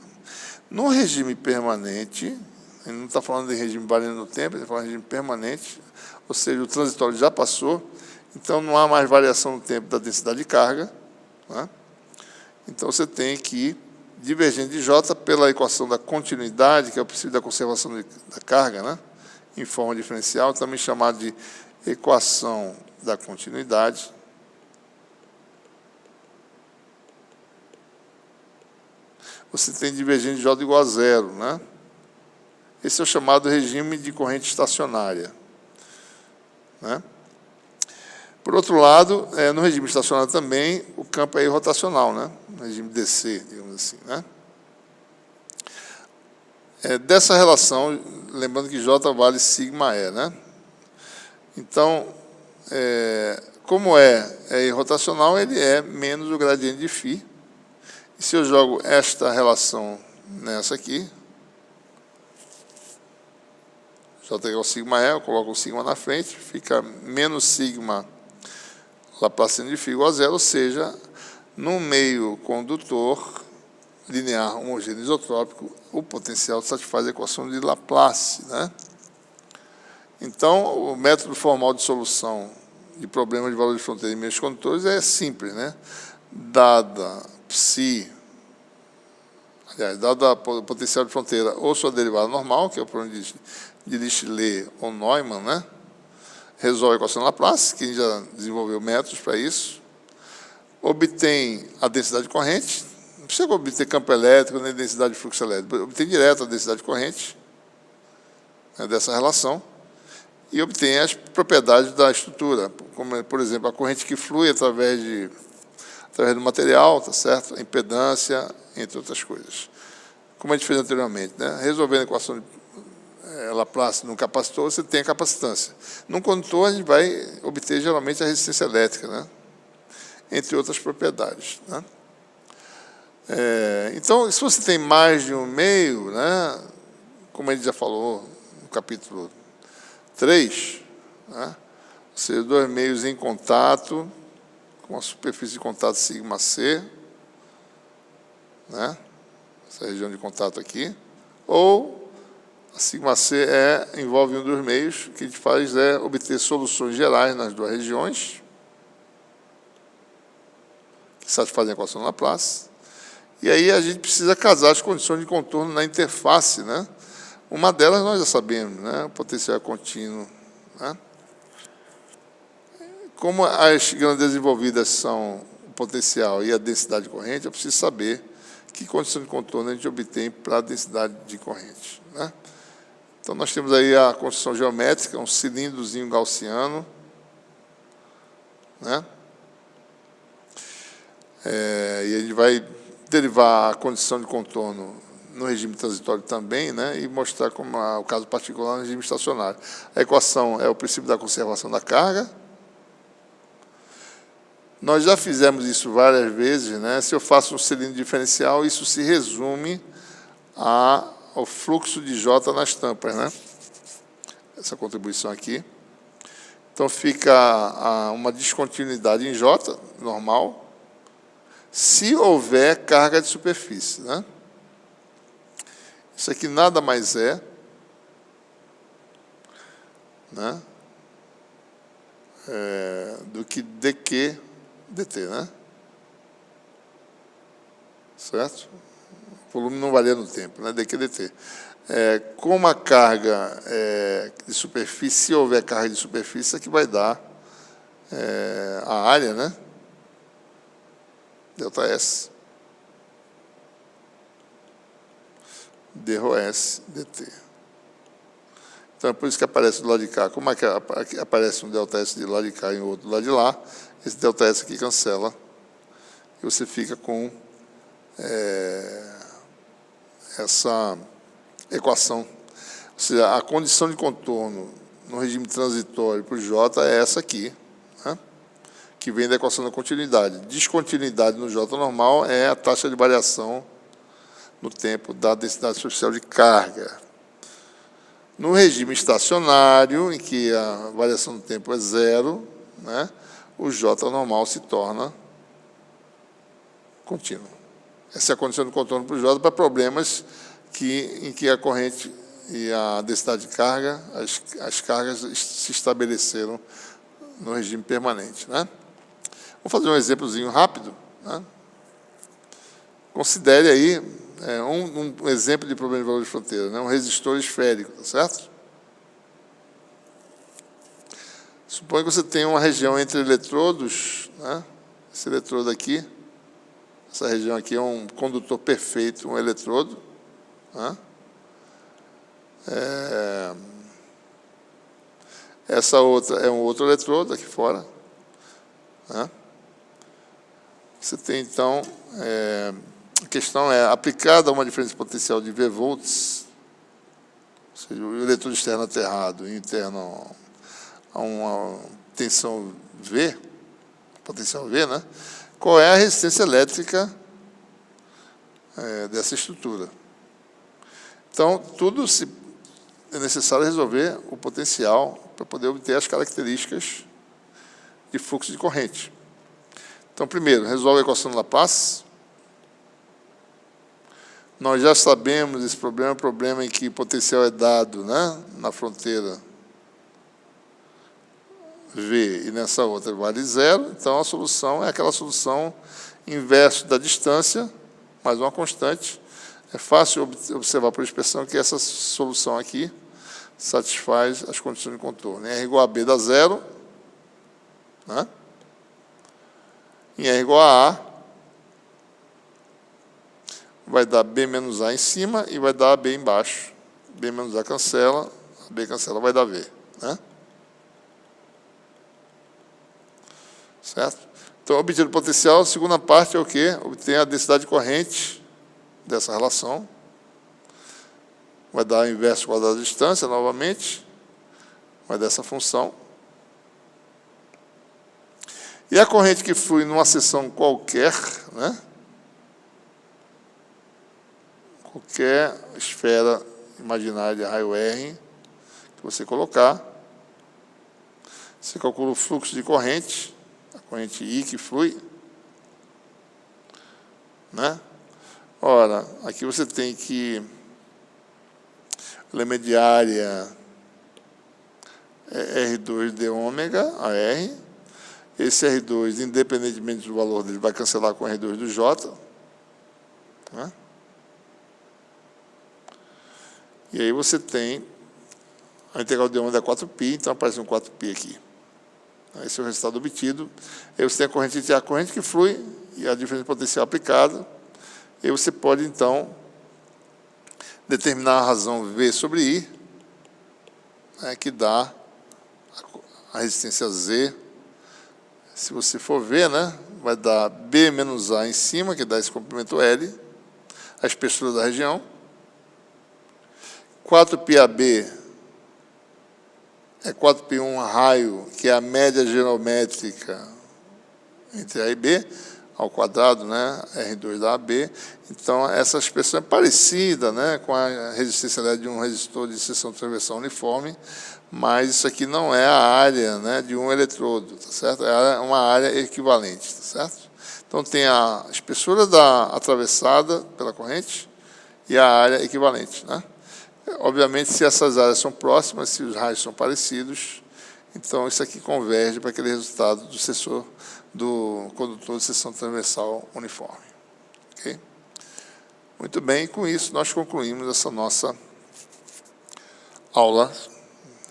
A: No regime permanente, ele não está falando de regime variando no tempo, ele está falando de regime permanente, ou seja, o transitório já passou, então não há mais variação no tempo da densidade de carga, né? Então você tem que divergente de J pela equação da continuidade, que é o princípio da conservação da carga, né? Em forma diferencial, também chamado de equação da continuidade. Você tem divergente de J igual a zero, né? Esse é o chamado regime de corrente estacionária, né? Por outro lado, no regime estacionário também, o campo é irrotacional, né? No regime DC, digamos assim, né? Dessa relação, lembrando que J vale sigma E, né? Então, como é irrotacional, ele é menos o gradiente de φ. E se eu jogo esta relação nessa aqui, J igual a sigma E, eu coloco o sigma na frente, fica menos sigma Laplaciano de φ igual a zero, ou seja, no meio condutor linear homogêneo isotrópico, o potencial satisfaz a equação de Laplace, né? Então, o método formal de solução de problemas de valor de fronteira em meios condutores é simples, né? Dada o potencial de fronteira ou sua derivada normal, que é o problema de Dirichlet ou Neumann, né? Resolve a equação de Laplace, que a gente já desenvolveu métodos para isso. Obtém a densidade de corrente, não precisa obter campo elétrico nem densidade de fluxo elétrico, obtém direto a densidade de corrente, né, dessa relação, e obtém as propriedades da estrutura, como, por exemplo, a corrente que flui através do material, tá certo? A impedância, entre outras coisas. Como a gente fez anteriormente, né? Resolvendo a equação de Laplace num capacitor, você tem a capacitância. Num condutor, a gente vai obter geralmente a resistência elétrica, né? Entre outras propriedades, né? Então, se você tem mais de um meio, né? Como a gente já falou no capítulo 3, né? Ou seja, dois meios em contato, com a superfície de contato sigma C, né? Essa região de contato aqui, ou a sigma C envolve um dos meios, o que a gente faz é obter soluções gerais nas duas regiões, que satisfazem a equação de Laplace, e aí a gente precisa casar as condições de contorno na interface, né? Uma delas nós já sabemos, né? O potencial é contínuo, né? Como as grandezas envolvidas são o potencial e a densidade de corrente, eu preciso saber que condição de contorno a gente obtém para a densidade de corrente, né? Então, nós temos aí a construção geométrica, um cilindrozinho gaussiano, né? E a gente vai derivar a condição de contorno no regime transitório também, né? E mostrar como o caso particular no regime estacionário. A equação é o princípio da conservação da carga. Nós já fizemos isso várias vezes, né? Se eu faço um cilindro diferencial, isso se resume ao fluxo de J nas tampas, né? Essa contribuição aqui. Então, fica uma descontinuidade em J, normal, se houver carga de superfície, né? Isso aqui nada mais é, né? Do que dq dt, né? Certo? O volume não varia no tempo, né? dq dt. Como a carga de superfície, se houver carga de superfície, isso aqui vai dar a área, né? ΔS dρs dt. Então, é por isso que aparece do lado de cá. Como é que aparece um ΔS de lado de cá e outro do lado de lá? Esse ΔS aqui cancela. E você fica com essa equação. Ou seja, a condição de contorno no regime transitório para o J é essa aqui, né? Que vem da equação da continuidade. Descontinuidade no J normal é a taxa de variação no tempo da densidade superficial de carga. No regime estacionário, em que a variação do tempo é zero, né, o J normal se torna contínuo. Essa é a condição de contorno para o J para problemas em que a corrente e a densidade de carga, as cargas se estabeleceram no regime permanente, né? Vou fazer um exemplozinho rápido, né? Considere aí um exemplo de problema de valor de fronteira, né? Um resistor esférico, tá certo? Suponha que você tem uma região entre eletrodos, né? Esse eletrodo aqui, essa região aqui é um condutor perfeito, um eletrodo, né? Essa outra é um outro eletrodo aqui fora, né? Você tem, então, a questão é, aplicada a uma diferença potencial de V volts, ou seja, o eletrodo externo aterrado e interno a uma tensão V, potencial V, né? Qual é a resistência elétrica dessa estrutura? Então, é necessário resolver o potencial para poder obter as características de fluxo de corrente. Então, primeiro, resolve a equação de Laplace. Nós já sabemos esse problema, é um problema em que o potencial é dado, né, na fronteira V e nessa outra vale zero. Então, a solução é aquela solução inverso da distância, mais uma constante. É fácil observar por expressão que essa solução aqui satisfaz as condições de contorno. Em R igual a B dá zero, né? Em R igual a A, vai dar B menos A em cima e vai dar B embaixo. B menos A cancela, B cancela, vai dar V, né? Certo? Então, obtido o potencial, a segunda parte é o quê? Obter a densidade corrente dessa relação. Vai dar o inverso quadrado da distância, novamente. Vai dar essa função. E a corrente que flui numa seção qualquer, né? Qualquer esfera imaginária de raio R que você colocar, você calcula o fluxo de corrente, a corrente I que flui, né? Ora, aqui você tem que o elemento de área é R2 de ômega a R. Esse R2, independentemente do valor dele, vai cancelar com o R2 do J, né? E aí você tem a integral de ômega é 4π, então aparece um 4π aqui. Esse é o resultado obtido. Aí você tem a corrente entre a corrente que flui e a diferença potencial aplicada. E você pode, então, determinar a razão V sobre I, né, que dá a resistência Z. Se você for ver, né, vai dar B menos A em cima, que dá esse comprimento L, a espessura da região. 4πAB é 4π1 raio, que é a média geométrica entre A e B, ao quadrado, né, R2 da AB. Então, essa expressão é parecida, né, com a resistência elétrica de um resistor de seção transversal uniforme, mas isso aqui não é a área, né, de um eletrodo, tá certo? É uma área equivalente, tá certo? Então, tem a espessura atravessada pela corrente e a área equivalente, né? Obviamente, se essas áreas são próximas, se os raios são parecidos, então isso aqui converge para aquele resultado do condutor de seção transversal uniforme. Okay? Muito bem, com isso nós concluímos essa nossa aula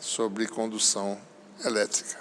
A: sobre condução elétrica.